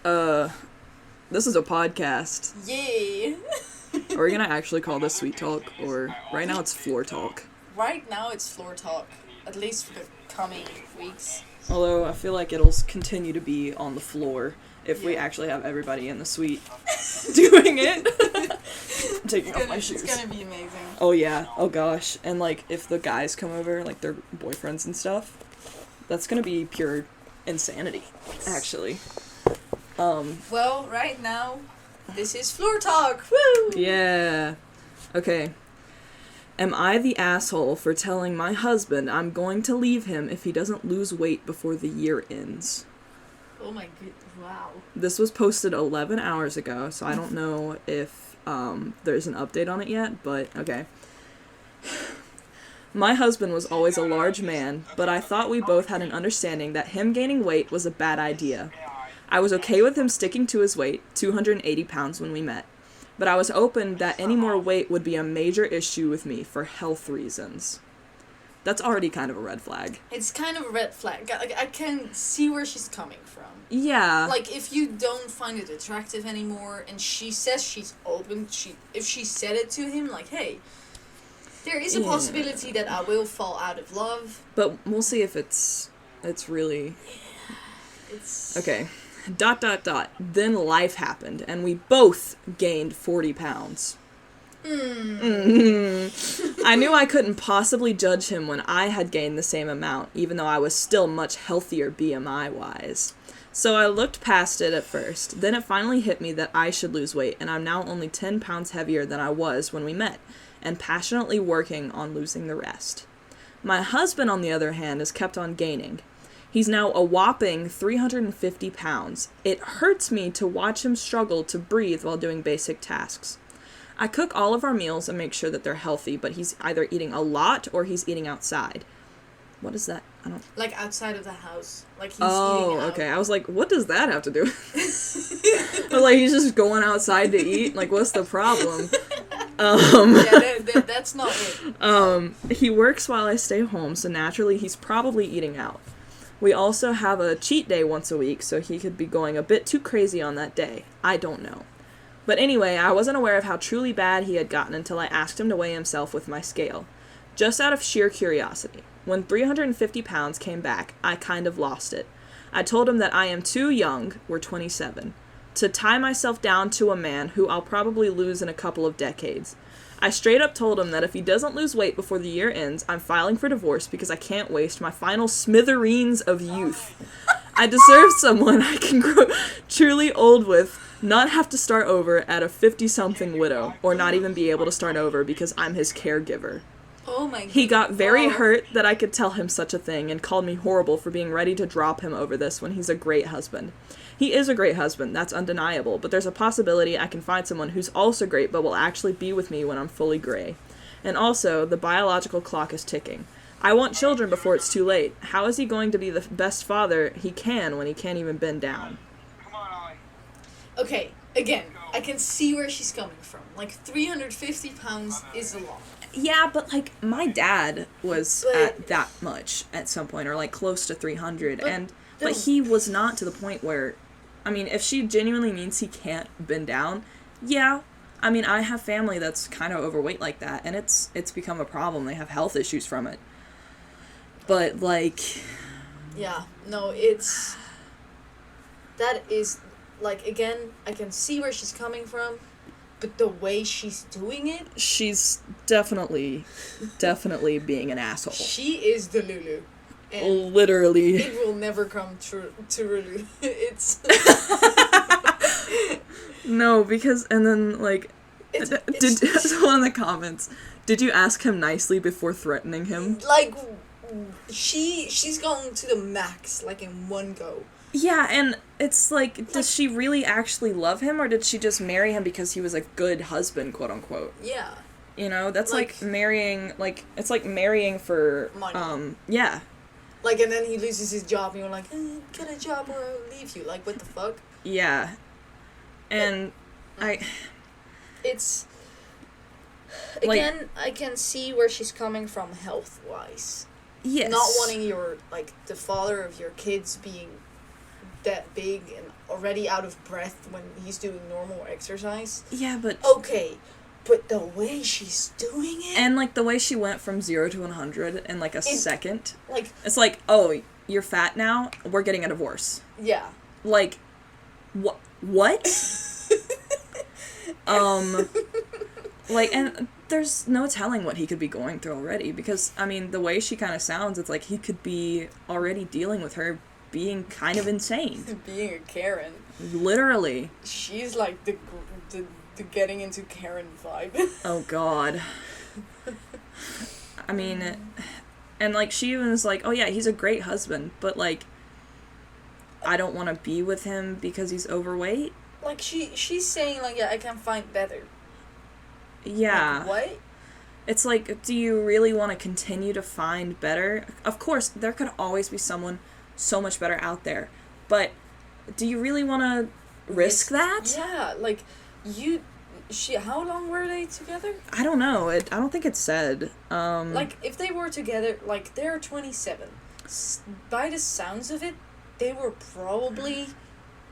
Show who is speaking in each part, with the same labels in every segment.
Speaker 1: This is a podcast.
Speaker 2: Yay!
Speaker 1: Are we gonna actually call this Sweet Talk, or right now it's Floor Talk?
Speaker 2: Right now it's floor talk, at least for the coming weeks.
Speaker 1: Although I feel like it'll continue to be on the floor if we actually have everybody in the suite doing it. I'm taking off my shoes.
Speaker 2: It's gonna be amazing.
Speaker 1: Oh yeah, oh gosh. And like if the guys come over, like their boyfriends and stuff, that's gonna be pure insanity, actually.
Speaker 2: Well, right now, this is floor talk. Woo!
Speaker 1: Yeah. Okay. Am I the asshole for telling my husband I'm going to leave him if he doesn't lose weight before the year ends?
Speaker 2: Oh my god, wow.
Speaker 1: This was posted 11 hours ago, so I don't know if there's an update on it yet, but okay. My husband was always a large man, but I thought we both had an understanding that him gaining weight was a bad idea. I was okay with him sticking to his weight, 280 pounds when we met, but I was open that any more weight would be a major issue with me for health reasons. That's already kind of a red flag.
Speaker 2: It's kind of a red flag. I can see where she's coming from.
Speaker 1: Yeah.
Speaker 2: Like, if you don't find it attractive anymore, and she says she's open, if she said it to him, like, hey, there is a possibility that I will fall out of love.
Speaker 1: But we'll see if it's really...
Speaker 2: Yeah, it's...
Speaker 1: Okay. ... Then life happened, and we both gained 40 pounds. I knew I couldn't possibly judge him when I had gained the same amount, even though I was still much healthier BMI-wise. So I looked past it at first. Then it finally hit me that I should lose weight, and I'm now only 10 pounds heavier than I was when we met, and passionately working on losing the rest. My husband, on the other hand, has kept on gaining. He's now a whopping 350 pounds. It hurts me to watch him struggle to breathe while doing basic tasks. I cook all of our meals and make sure that they're healthy, but he's either eating a lot or he's eating outside. What is that? I don't...
Speaker 2: Like, outside of the house. Like, he's eating out.
Speaker 1: Okay. I was like, what does that have to do? I was like, he's just going outside to eat? Like, what's the problem?
Speaker 2: Yeah, that's not it.
Speaker 1: He works while I stay home, so naturally he's probably eating out. We also have a cheat day once a week, so he could be going a bit too crazy on that day. I don't know. But anyway, I wasn't aware of how truly bad he had gotten until I asked him to weigh himself with my scale. Just out of sheer curiosity. When 350 pounds came back, I kind of lost it. I told him that I am too young, we're 27, to tie myself down to a man who I'll probably lose in a couple of decades. I straight up told him that if he doesn't lose weight before the year ends, I'm filing for divorce because I can't waste my final smithereens of youth. I deserve someone I can grow truly old with, not have to start over at a 50-something widow, or not even be able to start over because I'm his caregiver.
Speaker 2: Oh my god.
Speaker 1: He got very hurt that I could tell him such a thing and called me horrible for being ready to drop him over this when he's a great husband. He is a great husband, that's undeniable, but there's a possibility I can find someone who's also great but will actually be with me when I'm fully gray. And also, the biological clock is ticking. I want children before it's too late. How is he going to be the best father he can when he can't even bend down?
Speaker 2: Okay, again, I can see where she's coming from. Like, 350 pounds is a lot.
Speaker 1: Yeah, but, like, my dad was at that much at some point, or, like, close to 300, but he was not to the point where, I mean, if she genuinely means he can't bend down, yeah. I mean, I have family that's kind of overweight like that, and it's become a problem. They have health issues from it. But, like...
Speaker 2: Yeah, no, that is, like, again, I can see where she's coming from, but the way she's doing it...
Speaker 1: She's definitely being an asshole.
Speaker 2: She is the Lulu. And
Speaker 1: literally.
Speaker 2: It will never come to Lulu. It's...
Speaker 1: No, because, and then, like, someone in the comments, did you ask him nicely before threatening him?
Speaker 2: Like, she's going to the max, like, in one go.
Speaker 1: Yeah, and it's like, does she really actually love him, or did she just marry him because he was a good husband, quote unquote?
Speaker 2: Yeah.
Speaker 1: You know, that's like marrying, like, it's like marrying for,
Speaker 2: money.
Speaker 1: Yeah.
Speaker 2: Like, and then he loses his job, and you're like, get a job or I'll leave you. Like, what the fuck?
Speaker 1: Yeah. And
Speaker 2: It's... Again, I can see where she's coming from health-wise.
Speaker 1: Yes.
Speaker 2: Not wanting the father of your kids being that big and already out of breath when he's doing normal exercise.
Speaker 1: Yeah, but...
Speaker 2: Okay, but the way she's doing it...
Speaker 1: And, like, the way she went from 0 to 100 in, like, a second.
Speaker 2: Like...
Speaker 1: It's like, oh, you're fat now? We're getting a divorce.
Speaker 2: Yeah.
Speaker 1: Like, what? Like, and there's no telling what he could be going through already, because, I mean, the way she kind of sounds, it's like he could be already dealing with her being kind of insane.
Speaker 2: Being a Karen.
Speaker 1: Literally.
Speaker 2: She's like the getting into Karen vibe.
Speaker 1: Oh, God. I mean, and, like, she even was like, oh, yeah, he's a great husband, but, like, I don't want to be with him because he's overweight.
Speaker 2: Like, she's saying, like, yeah, I can find better.
Speaker 1: Yeah.
Speaker 2: Like, what?
Speaker 1: It's like, do you really want to continue to find better? Of course, there could always be someone so much better out there, but do you really want to risk that?
Speaker 2: Yeah, like, how long were they together?
Speaker 1: I don't know. I don't think it said.
Speaker 2: Like, if they were together, like, they're 27. By the sounds of it, they were probably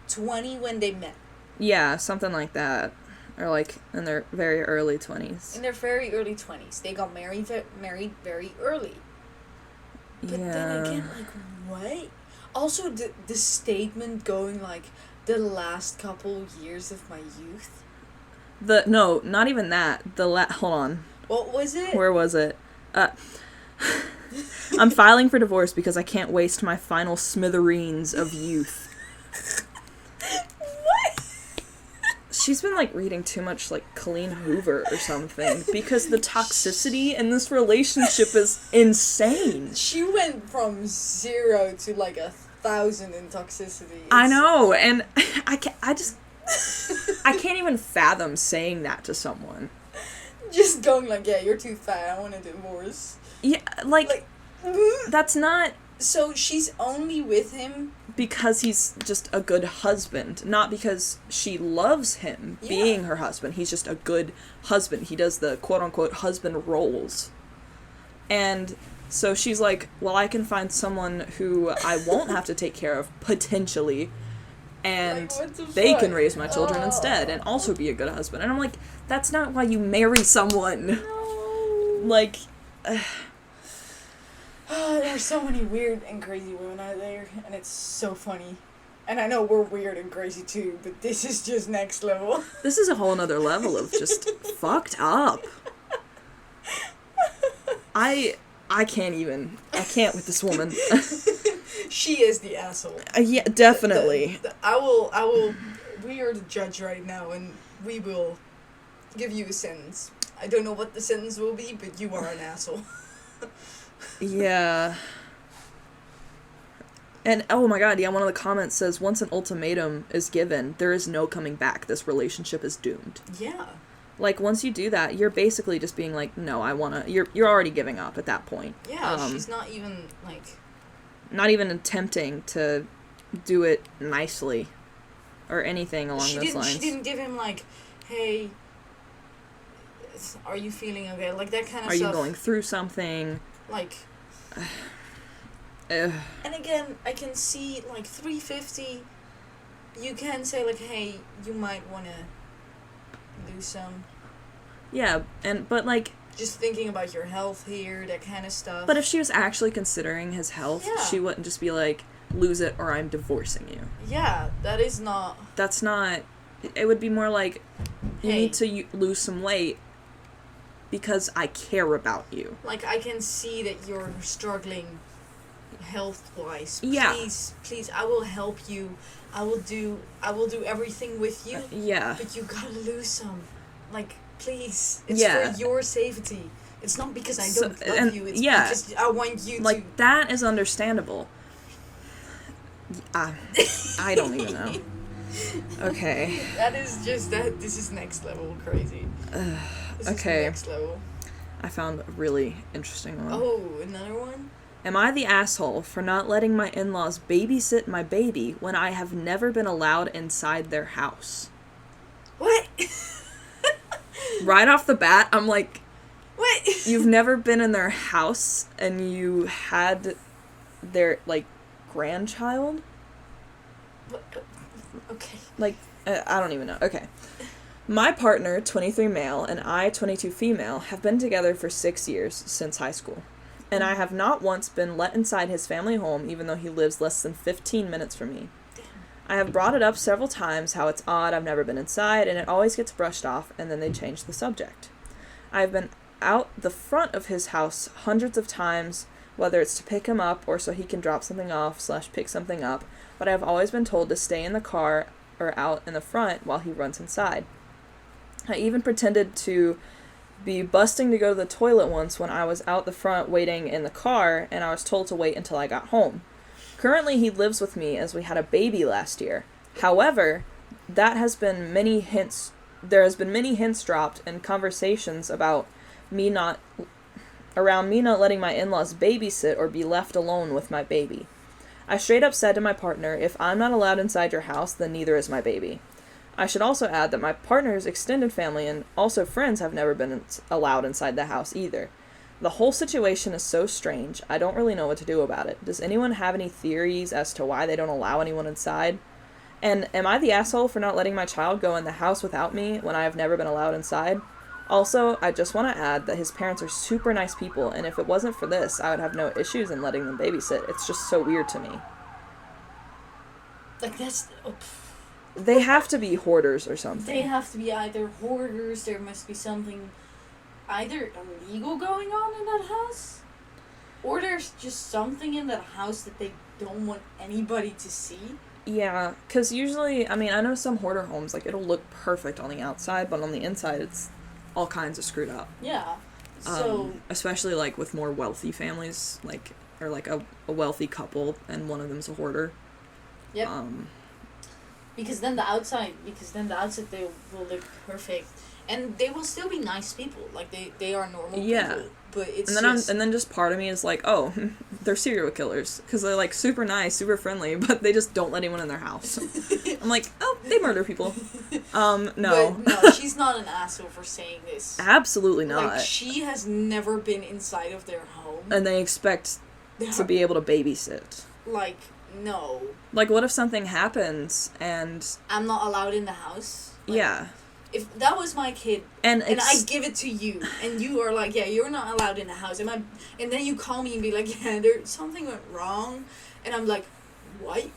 Speaker 2: 20 when they met.
Speaker 1: Yeah, something like that. Or, like, in their very early 20s.
Speaker 2: In their very early 20s. They got married very early. But then again, like, what? Also, the statement going, like, the last couple years of my youth.
Speaker 1: No, not even that. Hold on.
Speaker 2: What was it?
Speaker 1: Where was it? I'm filing for divorce because I can't waste my final smithereens of youth. She's been, like, reading too much, like, Colleen Hoover or something, because the toxicity in this relationship is insane.
Speaker 2: She went from 0 to, like, 1,000 in toxicity.
Speaker 1: I know, and I can't even fathom saying that to someone.
Speaker 2: Just going like, yeah, you're too fat, I want a divorce.
Speaker 1: Yeah, like that's not...
Speaker 2: So she's only with him
Speaker 1: because he's just a good husband, not because she loves him being her husband. He's just a good husband. He does the quote-unquote husband roles. And so she's like, well, I can find someone who I won't have to take care of, potentially, and
Speaker 2: like,
Speaker 1: they can raise my children instead and also be a good husband. And I'm like, that's not why you marry someone.
Speaker 2: No.
Speaker 1: Like...
Speaker 2: There's so many weird and crazy women out there, and it's so funny. And I know we're weird and crazy too, but this is just next level.
Speaker 1: This is a whole nother level of just fucked up. I can't with this woman.
Speaker 2: She is the asshole.
Speaker 1: Yeah, definitely.
Speaker 2: We are the judge right now, and we will give you a sentence. I don't know what the sentence will be, but you are an asshole.
Speaker 1: Yeah. And, oh my god, yeah, one of the comments says, once an ultimatum is given, there is no coming back. This relationship is doomed.
Speaker 2: Yeah.
Speaker 1: Like, once you do that, you're basically just being like, no, I wanna... You're already giving up at that point.
Speaker 2: Yeah, she's not even, like...
Speaker 1: Not even attempting to do it nicely. Or anything along those lines.
Speaker 2: She didn't give him, like, hey... Are you feeling okay? Like, that kind of stuff.
Speaker 1: Are you going through something?
Speaker 2: Like... And again, I can see, like, 350, you can say, like, hey, you might want to lose some.
Speaker 1: Yeah, but, like...
Speaker 2: Just thinking about your health here, that kind of stuff.
Speaker 1: But if she was actually considering his health, she wouldn't just be like, lose it or I'm divorcing you.
Speaker 2: Yeah, that is not...
Speaker 1: That's not... It would be more like, you need to lose some weight because I care about you.
Speaker 2: Like, I can see that you're struggling health-wise.
Speaker 1: Yeah.
Speaker 2: Please, I will help you. I will do everything with you.
Speaker 1: Yeah.
Speaker 2: But you gotta lose some. Like, please. It's for your safety. It's not because I don't love you. It's because I want you to...
Speaker 1: Like, that is understandable. I don't even know. Okay.
Speaker 2: This is next level crazy. This is next level.
Speaker 1: I found a really interesting one.
Speaker 2: Oh, another one?
Speaker 1: Am I the asshole for not letting my in-laws babysit my baby when I have never been allowed inside their house?
Speaker 2: What?
Speaker 1: Right off the bat, I'm like...
Speaker 2: What?
Speaker 1: You've never been in their house and you had their, like, grandchild?
Speaker 2: Okay.
Speaker 1: Like, I don't even know. Okay. My partner, 23 male, and I, 22 female, have been together for 6 years since high school. And I have not once been let inside his family home, even though he lives less than 15 minutes from me. I have brought it up several times how it's odd I've never been inside, and it always gets brushed off, and then they change the subject. I've been out the front of his house hundreds of times, whether it's to pick him up or so he can drop something off / pick something up, but I have always been told to stay in the car or out in the front while he runs inside. I even pretended to be busting to go to the toilet once when I was out the front waiting in the car, and I was told to wait until I got home. Currently, he lives with me as we had a baby last year. However, there has been many hints dropped and conversations about me not letting my in-laws babysit or be left alone with my baby. I straight up said to my partner, if I'm not allowed inside your house, then neither is my baby. I should also add that my partner's extended family and also friends have never been allowed inside the house either. The whole situation is so strange, I don't really know what to do about it. Does anyone have any theories as to why they don't allow anyone inside? And am I the asshole for not letting my child go in the house without me when I have never been allowed inside? Also, I just want to add that his parents are super nice people, and if it wasn't for this, I would have no issues in letting them babysit. It's just so weird to me.
Speaker 2: Like, that's...
Speaker 1: They have to be hoarders or something.
Speaker 2: They have to be either hoarders, there must be something either illegal going on in that house, or there's just something in that house that they don't want anybody to see.
Speaker 1: Yeah, because usually, I mean, I know some hoarder homes, like, it'll look perfect on the outside, but on the inside, it's all kinds of screwed up.
Speaker 2: Yeah, so...
Speaker 1: especially, like, with more wealthy families, like, or, like, a wealthy couple, and one of them's a hoarder.
Speaker 2: Yep. Because then the outside they will look perfect, and they will still be nice people. Like they are normal people. But it's
Speaker 1: and then just part of me is like, oh, they're serial killers because they're like super nice, super friendly, but they just don't let anyone in their house. I'm like, oh, they murder people. No.
Speaker 2: But no, she's not an asshole for saying this.
Speaker 1: Absolutely not.
Speaker 2: Like she has never been inside of their home,
Speaker 1: and they expect to be able to babysit.
Speaker 2: Like. No.
Speaker 1: Like, what if something happens and...
Speaker 2: I'm not allowed in the house? Like,
Speaker 1: yeah.
Speaker 2: If that was my kid, and I give it to you, and you are like, yeah, you're not allowed in the house, and then you call me and be like, yeah, something went wrong, and I'm like, what?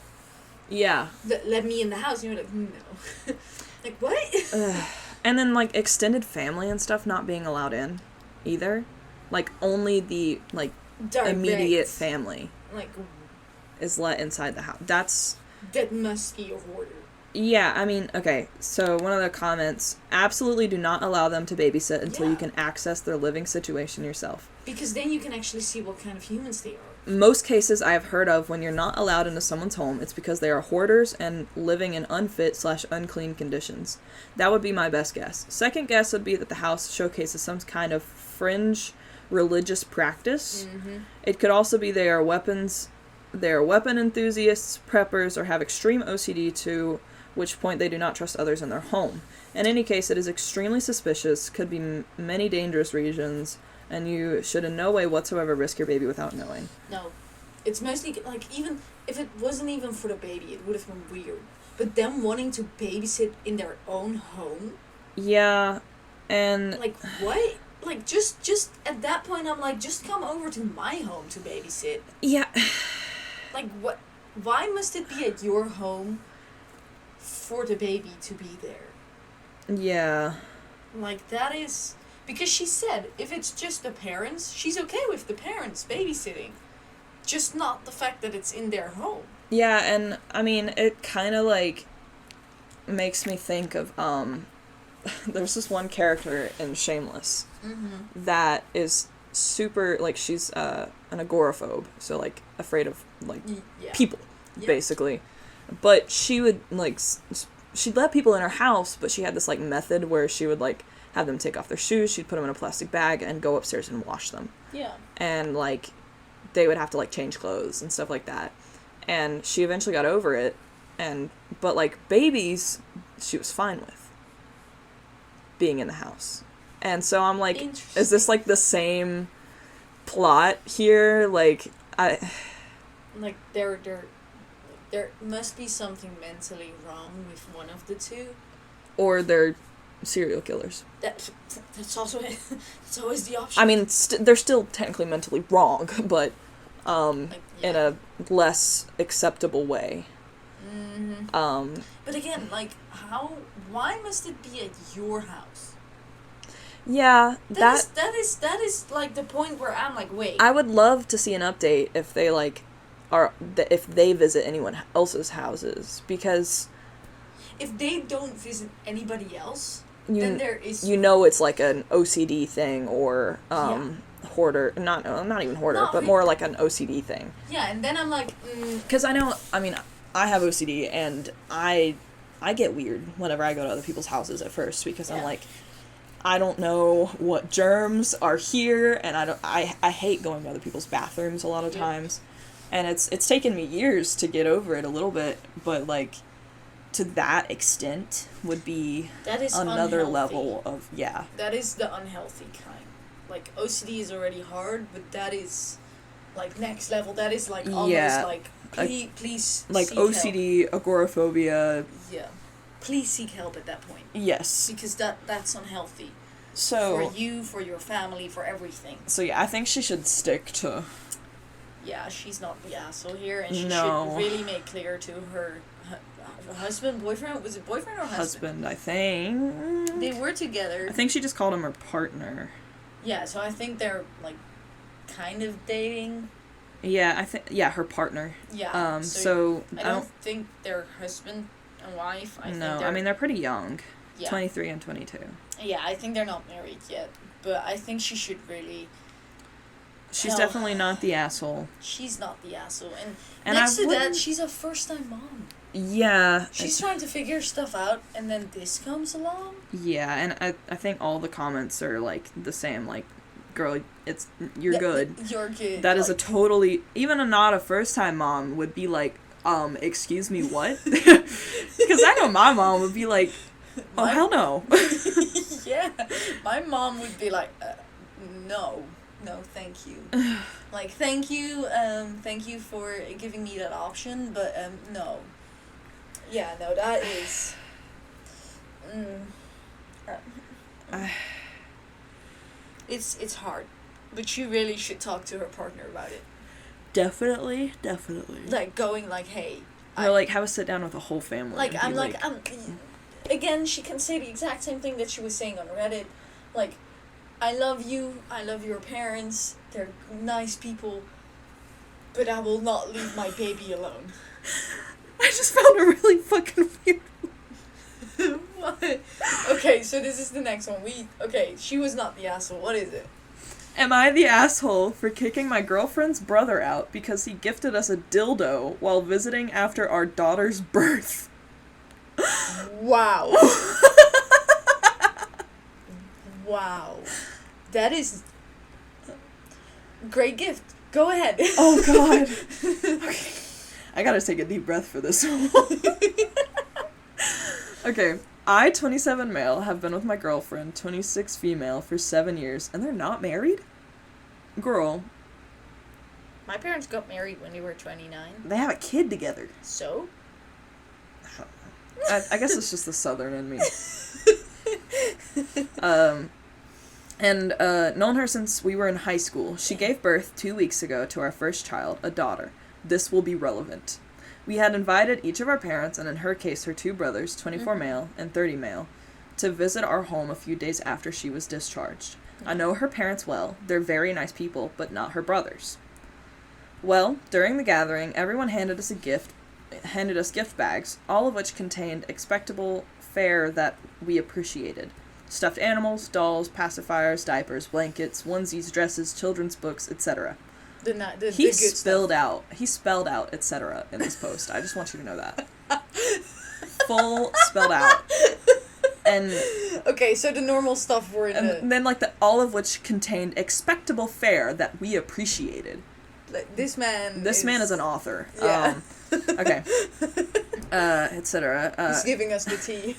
Speaker 1: Yeah.
Speaker 2: Let me in the house, and you're like, no. Like, what?
Speaker 1: And then, like, extended family and stuff not being allowed in, either. Like, only the, like, immediate family.
Speaker 2: Like...
Speaker 1: is let inside the house.
Speaker 2: That must be a hoarder.
Speaker 1: Yeah, I mean, okay, so one of the comments, absolutely do not allow them to babysit until you can access their living situation yourself.
Speaker 2: Because then you can actually see what kind of humans they are.
Speaker 1: Most cases I have heard of when you're not allowed into someone's home, it's because they are hoarders and living in unfit / unclean conditions. That would be my best guess. Second guess would be that the house showcases some kind of fringe religious practice. Mm-hmm. It could also be they are weapon enthusiasts, preppers, or have extreme OCD, to which point they do not trust others in their home. In any case, it is extremely suspicious, could be many dangerous reasons, and you should in no way whatsoever risk your baby without knowing.
Speaker 2: No. It's mostly, like, even if it wasn't even for the baby, it would have been weird. But them wanting to babysit in their own home?
Speaker 1: Yeah, and...
Speaker 2: Like, what? Like, just at that point, I'm like, just come over to my home to babysit.
Speaker 1: Yeah.
Speaker 2: Like, what? Why must it be at your home for the baby to be there?
Speaker 1: Yeah.
Speaker 2: Like, that is... Because she said, if it's just the parents, she's okay with the parents babysitting. Just not the fact that it's in their home.
Speaker 1: Yeah, and, I mean, it kind of, like, makes me think of, there's this one character in Shameless that is super, like, she's an agoraphobe, so, like, afraid of, like, people, basically. But she would, like, she'd let people in her house, but she had this, like, method where she would, like, have them take off their shoes, she'd put them in a plastic bag, and go upstairs and wash them.
Speaker 2: Yeah.
Speaker 1: And, like, they would have to, like, change clothes and stuff like that. And she eventually got over it, but, like, babies, she was fine with being in the house. And so I'm like, is this, like, the same plot here? Like,
Speaker 2: Like, they're there must be something mentally wrong with one of the two.
Speaker 1: Or they're serial killers.
Speaker 2: That's also it's always the option.
Speaker 1: I mean, they're still technically mentally wrong, but in a less acceptable way.
Speaker 2: Mm-hmm. But again, like, why must it be at your house?
Speaker 1: Yeah,
Speaker 2: that is like the point where I'm like, wait.
Speaker 1: I would love to see an update if they if they visit anyone else's houses, because
Speaker 2: if they don't visit anybody else, then there is...
Speaker 1: it's like an OCD thing, or hoarder, not even hoarder, but more like an OCD thing.
Speaker 2: Yeah, and then I'm like...
Speaker 1: Because I have OCD, and I get weird whenever I go to other people's houses at first, because I'm like, I don't know what germs are here, and I hate going to other people's bathrooms a lot of times, and it's taken me years to get over it a little bit, but like, to that extent would be another unhealthy level of
Speaker 2: That is the unhealthy kind. Like, OCD is already hard, but that is like next level. That is like almost like please
Speaker 1: like OCD, help. Agoraphobia.
Speaker 2: Yeah. Please seek help at that point.
Speaker 1: Yes.
Speaker 2: Because that's unhealthy.
Speaker 1: So
Speaker 2: for you, for your family, for everything.
Speaker 1: So I think she should stick to...
Speaker 2: Yeah, she's not the asshole here, and she should really make clear to her husband, boyfriend? Was it boyfriend or husband?
Speaker 1: Husband, I think.
Speaker 2: They were together.
Speaker 1: I think she just called him her partner.
Speaker 2: Yeah, so I think they're, like, kind of dating.
Speaker 1: Yeah, her partner.
Speaker 2: Yeah.
Speaker 1: So
Speaker 2: I don't think they're husband and wife. I mean,
Speaker 1: they're pretty young.
Speaker 2: Yeah.
Speaker 1: 23 and 22.
Speaker 2: Yeah, I think they're not married yet, but I think she should really...
Speaker 1: She's definitely not the asshole.
Speaker 2: She's not the asshole. And next to that, she's a first-time mom.
Speaker 1: Yeah.
Speaker 2: She's trying to figure stuff out, and then this comes along?
Speaker 1: Yeah, and I think all the comments are, like, the same. Like, girl, you're good.
Speaker 2: You're good.
Speaker 1: That is a totally... Even not a first-time mom would be like, excuse me, what? Because I know my mom would be like, oh, hell no.
Speaker 2: Yeah. My mom would be like, no, thank you. Like, thank you for giving me that option, but, no. Yeah, no, that is... It's hard, but you really should talk to her partner about it.
Speaker 1: Definitely.
Speaker 2: Like, going like, hey...
Speaker 1: Or, like, have a sit down with the whole family.
Speaker 2: Like, again, she can say the exact same thing that she was saying on Reddit. Like, I love you, I love your parents, they're nice people, but I will not leave my baby alone.
Speaker 1: I just found it really fucking weird.
Speaker 2: What? Okay, so this is the next one. She was not the asshole. What is it?
Speaker 1: Am I the asshole for kicking my girlfriend's brother out because he gifted us a dildo while visiting after our daughter's birth?
Speaker 2: Wow. Wow. That is... great gift. Go ahead.
Speaker 1: Oh, God. Okay. I gotta take a deep breath for this one. Okay. I, 27 male, have been with my girlfriend, 26 female, for 7 years, and they're not married? Girl.
Speaker 2: My parents got married when they were 29.
Speaker 1: They have a kid together.
Speaker 2: So?
Speaker 1: I guess it's just the southern in me. Known her since we were in high school. She gave birth 2 weeks ago to our first child, a daughter. This will be relevant. We had invited each of our parents, and in her case her 2 brothers, 24 male and 30 male, to visit our home a few days after she was discharged. I know her parents well. They're very nice people, but not her brothers. Well, during the gathering, everyone handed us gift bags, all of which contained expectable fare that we appreciated. Stuffed animals, dolls, pacifiers, diapers, blankets, onesies, dresses, children's books, etc. He spelled out, etc. in this post. I just want you to know that. Full spelled out. And
Speaker 2: okay, so the normal stuff were in
Speaker 1: and then like all of which contained expectable fare that we appreciated.
Speaker 2: This man
Speaker 1: is an author.
Speaker 2: Yeah.
Speaker 1: Okay. Etc.
Speaker 2: He's giving us the tea.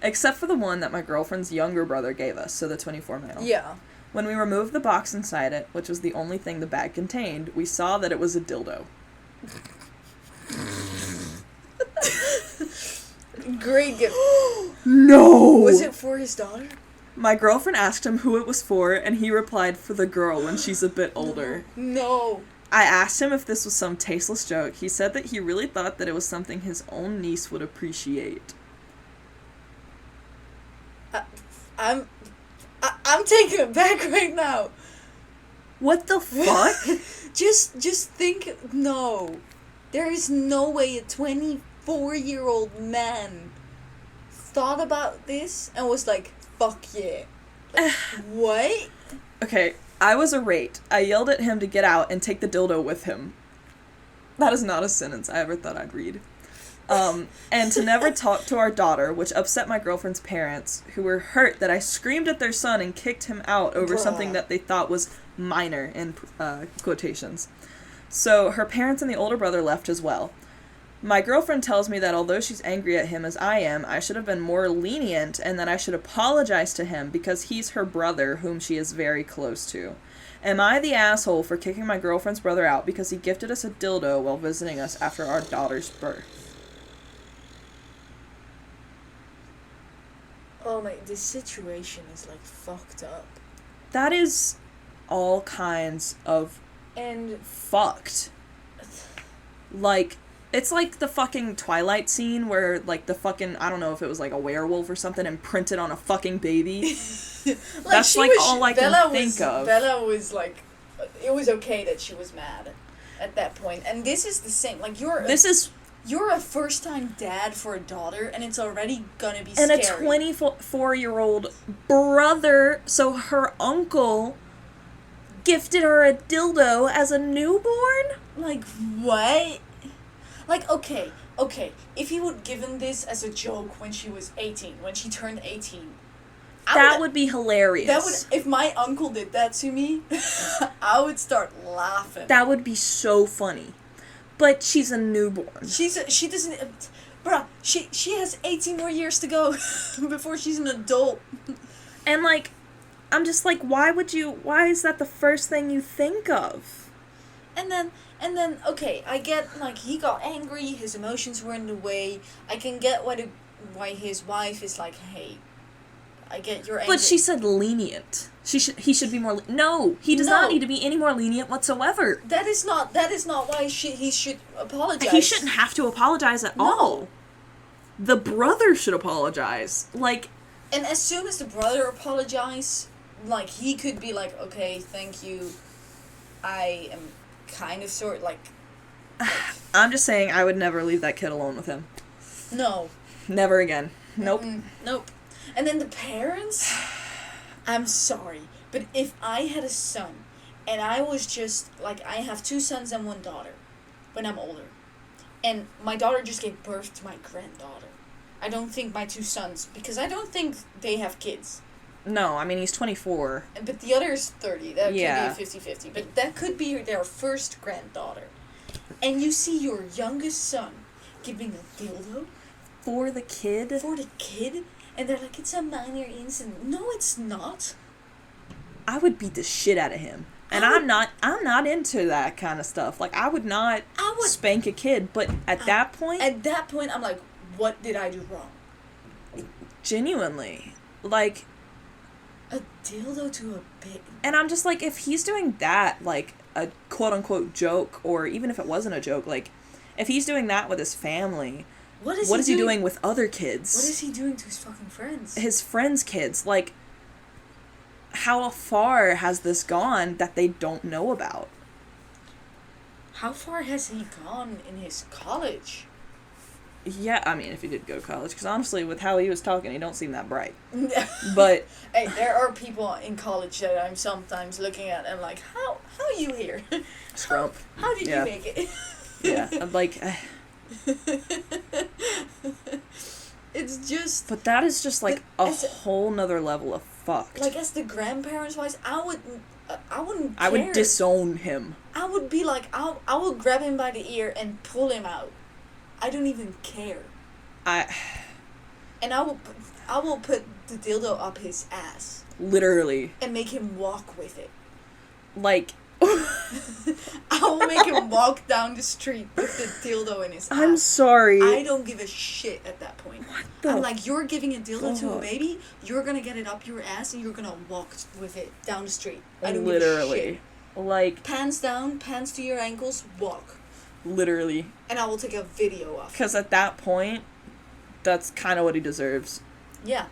Speaker 1: Except for the one that my girlfriend's younger brother gave us, so the 24 male.
Speaker 2: Yeah.
Speaker 1: When we removed the box inside it, which was the only thing the bag contained, we saw that it was a dildo.
Speaker 2: Great gift.
Speaker 1: No!
Speaker 2: Was it for his daughter?
Speaker 1: My girlfriend asked him who it was for, and he replied, for the girl when she's a bit older.
Speaker 2: No.
Speaker 1: I asked him if this was some tasteless joke. He said that he really thought that it was something his own niece would appreciate.
Speaker 2: I'm taking it back right now.
Speaker 1: What the fuck?
Speaker 2: Just think, no. There is no way a 24-year-old man thought about this and was like, fuck yeah. Like, what?
Speaker 1: Okay, I was irate. I yelled at him to get out and take the dildo with him. That is not a sentence I ever thought I'd read. And to never talk to our daughter, which upset my girlfriend's parents, who were hurt that I screamed at their son and kicked him out over something that they thought was minor, in quotations. So her parents and the older brother left as well. My girlfriend tells me that although she's angry at him as I am, I should have been more lenient and that I should apologize to him because he's her brother whom she is very close to. Am I the asshole for kicking my girlfriend's brother out because he gifted us a dildo while visiting us after our daughter's birth?
Speaker 2: Oh my, this situation is like fucked up.
Speaker 1: That is all kinds of
Speaker 2: And
Speaker 1: fucked. Like, it's like the fucking Twilight scene where, like, the fucking, I don't know if it was like a werewolf or something imprinted on a fucking baby. That's like all I can think of.
Speaker 2: Bella was like, it was okay that she was mad at that point. And this is the same. Like, you're a first-time dad for a daughter, and it's already gonna be scary.
Speaker 1: And a 24-year-old brother, so her uncle gifted her a dildo as a newborn?
Speaker 2: Like, what? Like, okay, if he would given this as a joke when she was 18, when she turned 18...
Speaker 1: That would be hilarious.
Speaker 2: If my uncle did that to me, I would start laughing.
Speaker 1: That would be so funny. But she's a newborn.
Speaker 2: She doesn't... Bruh, she has 18 more years to go before she's an adult.
Speaker 1: And, like, I'm just like, why is that the first thing you think of?
Speaker 2: And then, okay, I get, like, he got angry, his emotions were in the way. I can get why his wife is like, hey, I get your anger.
Speaker 1: But she said lenient. He should be more... No, he does not need to be any more lenient whatsoever.
Speaker 2: That is not why he should apologize.
Speaker 1: He shouldn't have to apologize at all. The brother should apologize. Like...
Speaker 2: And as soon as the brother apologized, like, he could be like, okay, thank you. I am kind of like...
Speaker 1: I'm just saying I would never leave that kid alone with him.
Speaker 2: No.
Speaker 1: Never again. Nope.
Speaker 2: Nope. And then the parents... I'm sorry, but if I had a son, and I was just, like, I have 2 sons and 1 daughter, when I'm older, and my daughter just gave birth to my granddaughter, I don't think my 2 sons, because I don't think they have kids.
Speaker 1: No, I mean, he's 24.
Speaker 2: But the other is 30, that could be
Speaker 1: Yeah.
Speaker 2: a 50-50, but that could be their first granddaughter. And you see your youngest son giving a dildo?
Speaker 1: For the kid?
Speaker 2: For the kid? And they're like, it's a minor incident. No, it's not.
Speaker 1: I would beat the shit out of him. And I'm not into that kind of stuff. Like, I would not spank a kid, but at that point...
Speaker 2: At that point, I'm like, what did I do wrong?
Speaker 1: Genuinely. Like...
Speaker 2: A dildo to a baby.
Speaker 1: And I'm just like, if he's doing that, like, a quote-unquote joke, or even if it wasn't a joke, like, if he's doing that with his family... What is he doing with other kids?
Speaker 2: What is he doing to his fucking friends?
Speaker 1: His friends' kids. Like, how far has this gone that they don't know about?
Speaker 2: How far has he gone in his college?
Speaker 1: Yeah, I mean, if he did go to college. Because honestly, with how he was talking, he don't seem that bright. But...
Speaker 2: Hey, there are people in college that I'm sometimes looking at and like, how are you here?
Speaker 1: Scrump.
Speaker 2: How did you make it?
Speaker 1: Yeah, I'm like...
Speaker 2: It's just...
Speaker 1: But that is just, like, a whole nother level of fucked.
Speaker 2: Like, as the grandparents' wise, I wouldn't care.
Speaker 1: I would disown him.
Speaker 2: I would be like, I will grab him by the ear and pull him out. I don't even care. And I will put the dildo up his ass.
Speaker 1: Literally.
Speaker 2: And make him walk with it.
Speaker 1: Like...
Speaker 2: I will make him walk down the street with the dildo in his ass.
Speaker 1: I'm sorry.
Speaker 2: I don't give a shit at that point.
Speaker 1: What the
Speaker 2: I'm like, you're giving a dildo to a
Speaker 1: fuck?
Speaker 2: baby, you're gonna get it up your ass and you're gonna walk with it down the street. I don't give a
Speaker 1: Literally.
Speaker 2: shit.
Speaker 1: Like,
Speaker 2: Pants down, pants to your ankles, walk.
Speaker 1: literally.
Speaker 2: And I will take a video of it.
Speaker 1: Because at that point, that's kind of what he deserves.
Speaker 2: Yeah.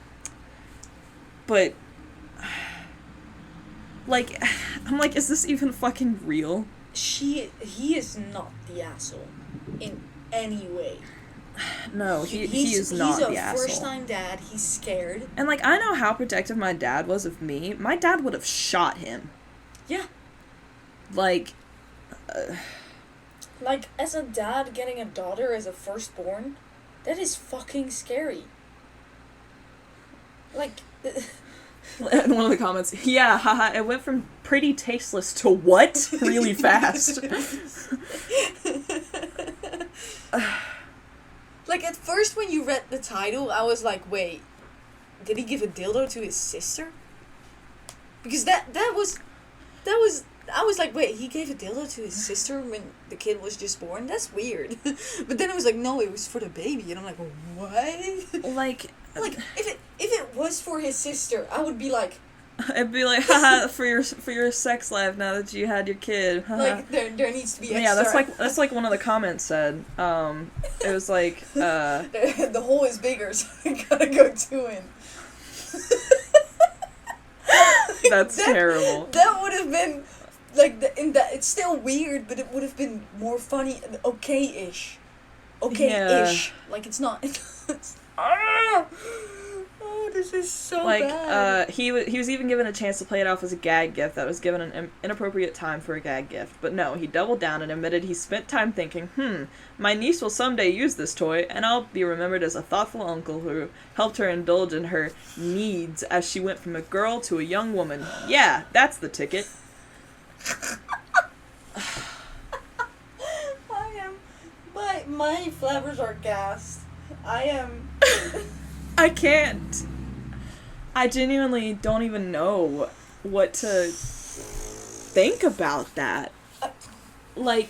Speaker 1: But, like, I'm like, is this even fucking real?
Speaker 2: He is not the asshole in any way.
Speaker 1: No, he is not the asshole.
Speaker 2: He's a first-time dad. He's scared.
Speaker 1: And, like, I know how protective my dad was of me. My dad would have shot him.
Speaker 2: Yeah.
Speaker 1: Like,
Speaker 2: Like, as a dad getting a daughter as a firstborn, that is fucking scary. Like...
Speaker 1: in one of the comments, yeah, haha, it went from pretty tasteless to what? Really fast.
Speaker 2: Like, at first when you read the title, I was like, wait, did he give a dildo to his sister? Because that was, I was like, wait, he gave a dildo to his sister when the kid was just born? That's weird. But then I was like, no, it was for the baby. And I'm like, what?
Speaker 1: Like,
Speaker 2: if it was for his sister, I would be like,
Speaker 1: it'd be like, haha, for your sex life now that you had your kid. Haha.
Speaker 2: like there needs to be extra.
Speaker 1: Yeah, that's like one of the comments said. It was like,
Speaker 2: the hole is bigger, so I gotta go to him.
Speaker 1: that's terrible.
Speaker 2: That would have been like it's still weird, but it would have been more funny, okay-ish. Okay-ish.
Speaker 1: Yeah.
Speaker 2: Like it's not. Oh, this is so
Speaker 1: Like,
Speaker 2: bad.
Speaker 1: he was even given a chance to play it off as a gag gift that was given an inappropriate time for a gag gift. But no, he doubled down and admitted he spent time thinking, my niece will someday use this toy, and I'll be remembered as a thoughtful uncle who helped her indulge in her needs as she went from a girl to a young woman. Yeah, that's the ticket.
Speaker 2: My flappers are gassed. I am...
Speaker 1: I can't. I genuinely don't even know what to think about that. Like...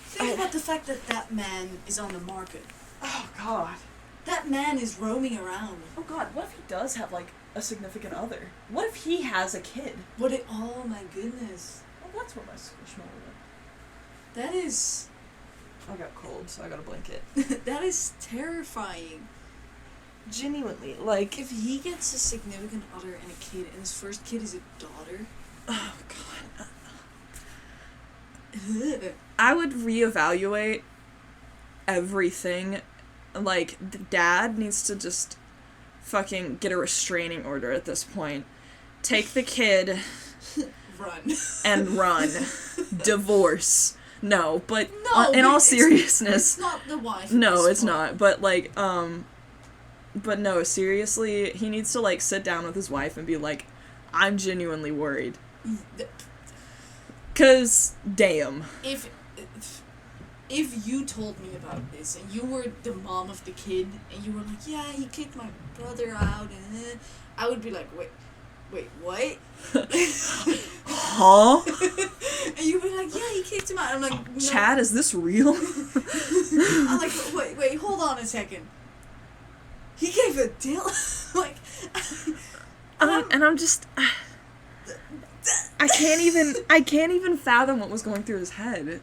Speaker 2: Think about the fact that that man is on the market.
Speaker 1: Oh, God.
Speaker 2: That man is roaming around.
Speaker 1: Oh, God, what if he does have, like, a significant other? What if he has a kid?
Speaker 2: Oh my goodness.
Speaker 1: Well, that's where my squishmallow went.
Speaker 2: That is...
Speaker 1: I got cold, so I got a blanket.
Speaker 2: That is terrifying.
Speaker 1: Genuinely, like...
Speaker 2: If he gets a significant other and a kid, and his first kid is a daughter...
Speaker 1: Oh, God. I would reevaluate everything. Like, the dad needs to just fucking get a restraining order at this point. Take the kid...
Speaker 2: Run.
Speaker 1: And run. Divorce. No, but
Speaker 2: No,
Speaker 1: in all seriousness...
Speaker 2: It's not the wife.
Speaker 1: No, it's not. But, like, but no, seriously, he needs to, like, sit down with his wife and be like, I'm genuinely worried. 'Cause, damn.
Speaker 2: If you told me about this, and you were the mom of the kid, and you were like, yeah, he kicked my brother out, and I would be like, wait, what?
Speaker 1: Huh?
Speaker 2: And you'd be like, yeah, he kicked him out. I'm like, no.
Speaker 1: Chad, is this real?
Speaker 2: I'm like, wait, hold on a second. He gave a deal? Like...
Speaker 1: and I'm just... I can't even fathom what was going through his head.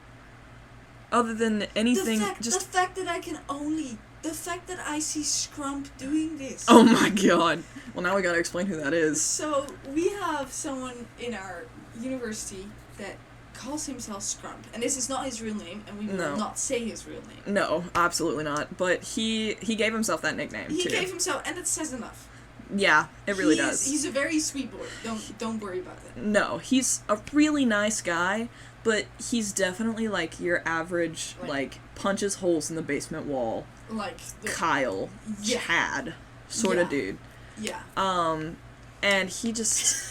Speaker 1: Other than anything,
Speaker 2: the fact that I see Scrump doing this.
Speaker 1: Oh my god. Well, now we gotta explain who that is.
Speaker 2: So, we have someone in our university that calls himself Scrump. And this is not his real name, and we will not say his real name.
Speaker 1: No, absolutely not. But he gave himself that nickname, too.
Speaker 2: He gave himself, and it says enough.
Speaker 1: Yeah, it really does.
Speaker 2: He's a very sweet boy. Don't worry about that.
Speaker 1: No, he's a really nice guy, but he's definitely, like, your average, like punches holes in the basement wall.
Speaker 2: Like...
Speaker 1: Kyle.
Speaker 2: Yeah.
Speaker 1: Chad. Sort of dude.
Speaker 2: Yeah.
Speaker 1: And he just...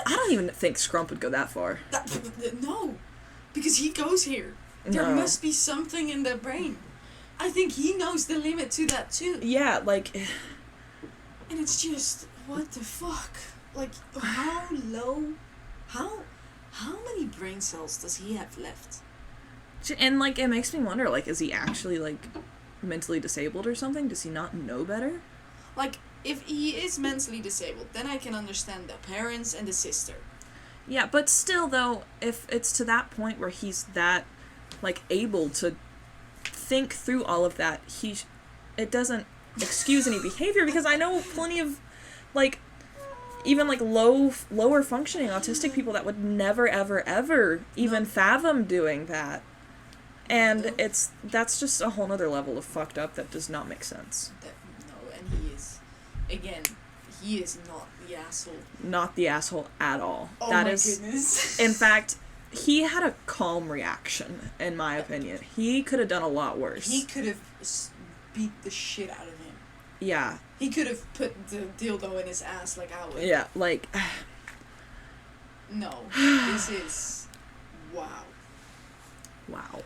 Speaker 1: I don't even think Scrump would go that far.
Speaker 2: No. Because he goes here. There must be something in their brain. I think he knows the limit to that, too.
Speaker 1: Yeah, like...
Speaker 2: And it's just, what the fuck? Like, how low? How How many brain cells does he have left?
Speaker 1: And, like, it makes me wonder, like, is he actually, like, mentally disabled or something? Does he not know better?
Speaker 2: Like, if he is mentally disabled, then I can understand the parents and the sister.
Speaker 1: Yeah, but still, though, if it's to that point where he's that, like, able to think through all of that, it doesn't excuse any behavior, because I know plenty of, like, even, like, lower functioning autistic people that would never, ever, ever even fathom doing that. And that's just a whole nother level of fucked up that does not make sense.
Speaker 2: And he is not the asshole.
Speaker 1: Not the asshole at all.
Speaker 2: Oh my goodness.
Speaker 1: In fact, he had a calm reaction, in my opinion. He could have done a lot worse.
Speaker 2: He could have beat the shit out of him.
Speaker 1: Yeah.
Speaker 2: He could have put the dildo in his ass like I would.
Speaker 1: Yeah, like...
Speaker 2: No. This is... Wow.
Speaker 1: Wow.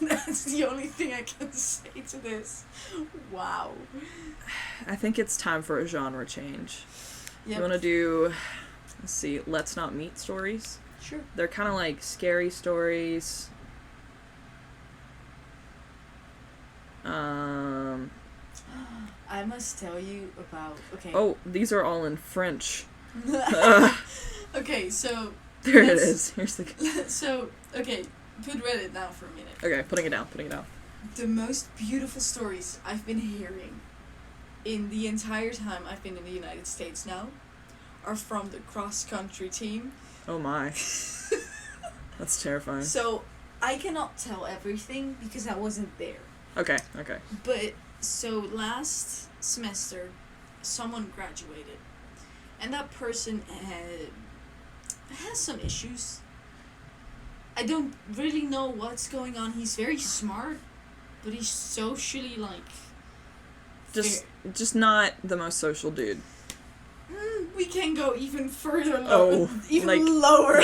Speaker 2: That's the only thing I can say to this. Wow.
Speaker 1: I think it's time for a genre change.
Speaker 2: Yep.
Speaker 1: You want to do... Let's see. Let's Not Meet stories?
Speaker 2: Sure.
Speaker 1: They're kind of like scary stories.
Speaker 2: I must tell you about... Okay.
Speaker 1: Oh, these are all in French.
Speaker 2: Okay, so...
Speaker 1: There it is. Here's the...
Speaker 2: So, okay, put Reddit down for a minute.
Speaker 1: Okay, putting it down.
Speaker 2: The most beautiful stories I've been hearing in the entire time I've been in the United States now are from the cross-country team.
Speaker 1: Oh my. That's terrifying.
Speaker 2: So, I cannot tell everything because I wasn't there.
Speaker 1: Okay.
Speaker 2: But, so last semester, someone graduated. And that person has some issues. I don't really know what's going on. He's very smart, but he's socially, like...
Speaker 1: Just not the most social dude.
Speaker 2: We can go even further
Speaker 1: lower.
Speaker 2: Lower.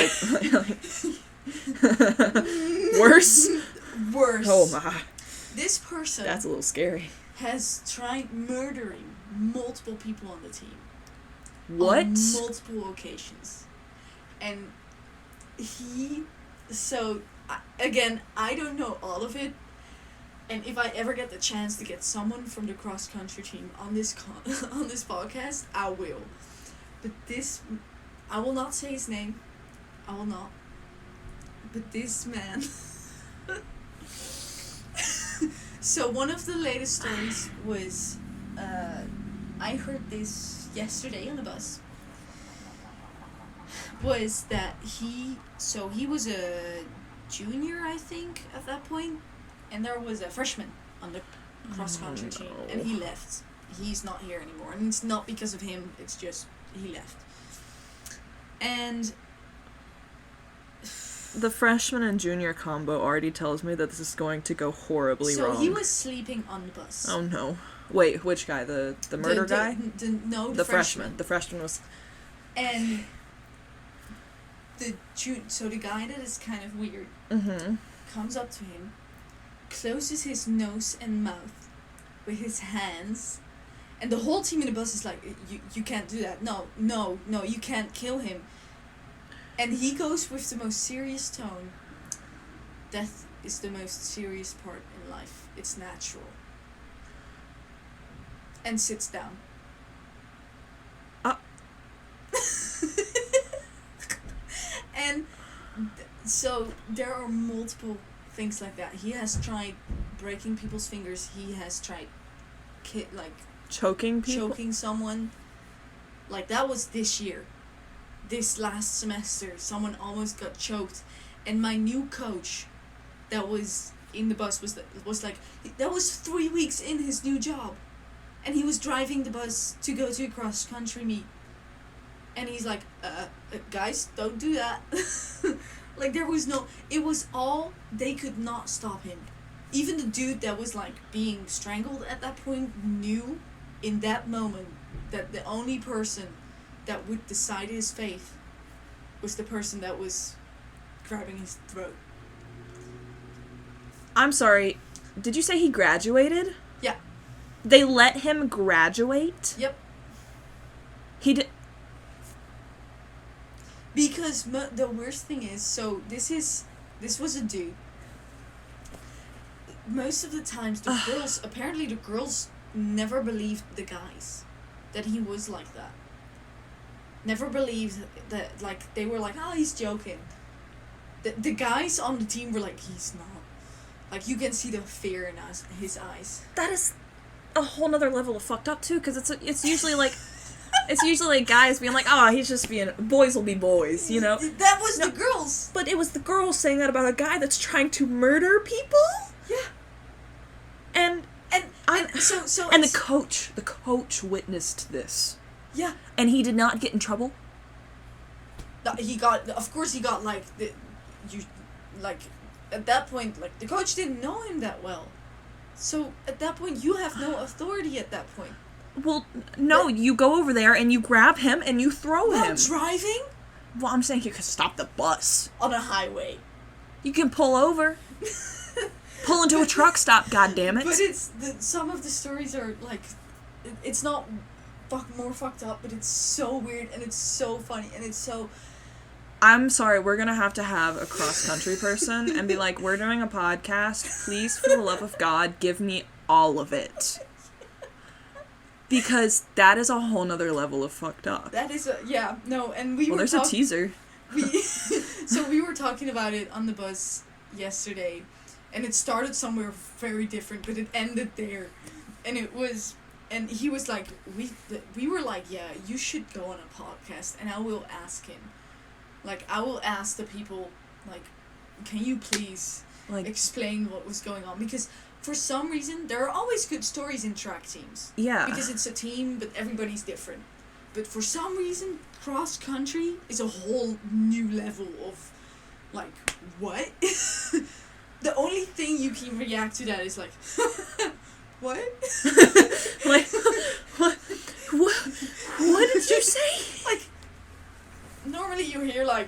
Speaker 1: Worse?
Speaker 2: Worse.
Speaker 1: Oh my.
Speaker 2: This person...
Speaker 1: That's a little scary.
Speaker 2: ...has tried murdering multiple people on the team.
Speaker 1: What?
Speaker 2: On multiple occasions. And he... So, again, I don't know all of it. And if I ever get the chance to get someone from the cross-country team on this on this podcast, I will. But this... I will not say his name. I will not. But this man... So, one of the latest stories was... I heard this yesterday on the bus. Was that he was a junior, I think, at that point, and there was a freshman on the cross-country team, and he left. He's not here anymore, and it's not because of him, it's just he left. And
Speaker 1: the freshman and junior combo already tells me that this is going to go horribly wrong.
Speaker 2: So he was sleeping on the bus.
Speaker 1: Oh no. Wait, which guy? The murder guy?
Speaker 2: The freshman.
Speaker 1: The freshman was...
Speaker 2: And... So the guy that is kind of weird comes up to him, closes his nose and mouth with his hands, and the whole team in the bus is like, you can't do that. No, you can't kill him. And he goes with the most serious tone. Death is the most serious part in life. It's natural. And sits down. And so there are multiple things like that. He has tried breaking people's fingers. He has tried
Speaker 1: choking people?
Speaker 2: Choking someone. Like, that was this year. This last semester, someone almost got choked. And my new coach that was in the bus was like, that was 3 weeks in his new job. And he was driving the bus to go to a cross-country meet. And he's like, guys, don't do that. Like, there was no... It was all... They could not stop him. Even the dude that was, like, being strangled at that point knew in that moment that the only person that would decide his fate was the person that was grabbing his throat.
Speaker 1: I'm sorry. Did you say he graduated?
Speaker 2: Yeah.
Speaker 1: They let him graduate?
Speaker 2: Yep.
Speaker 1: He did...
Speaker 2: Because the worst thing is, so this was a dude. Most of the times, apparently the girls never believed the guys that he was like that. Never believed that, like, they were like, oh, he's joking. The guys on the team were like, he's not. Like, you can see the fear in his eyes.
Speaker 1: That is a whole nother level of fucked up, too, because it's usually like... It's usually guys being like, oh, he's just being... Boys will be boys, you know?
Speaker 2: That was the girls!
Speaker 1: But it was the girls saying that about a guy that's trying to murder people?
Speaker 2: Yeah.
Speaker 1: And the coach witnessed this.
Speaker 2: Yeah.
Speaker 1: And he did not get in trouble?
Speaker 2: Of course he got, like, at that point, like, the coach didn't know him that well. So, at that point, you have no authority at that point.
Speaker 1: Well, no, you go over there and you grab him and you throw him.
Speaker 2: While driving?
Speaker 1: Well, I'm saying you could stop the bus.
Speaker 2: On a highway.
Speaker 1: You can pull over. Pull into a truck stop, goddammit.
Speaker 2: But some of the stories are, like, it's not more fucked up, but it's so weird and it's so funny and it's so...
Speaker 1: I'm sorry, we're gonna have to have a cross-country person and be like, we're doing a podcast, please, for the love of God, give me all of it. Because that is a whole nother level of fucked up.
Speaker 2: That is and we were
Speaker 1: there's a teaser.
Speaker 2: So we were talking about it on the bus yesterday, and it started somewhere very different, but it ended there. And he was like, we were like, yeah, you should go on a podcast, and I will ask him. Like, I will ask the people, like, can you please, like, explain what was going on? Because for some reason, there are always good stories in track teams.
Speaker 1: Yeah.
Speaker 2: Because it's a team, but everybody's different. But for some reason, cross country is a whole new level of, like, what? The only thing you can react to that is like, what?
Speaker 1: Like, what did you say?
Speaker 2: Like, normally you hear, like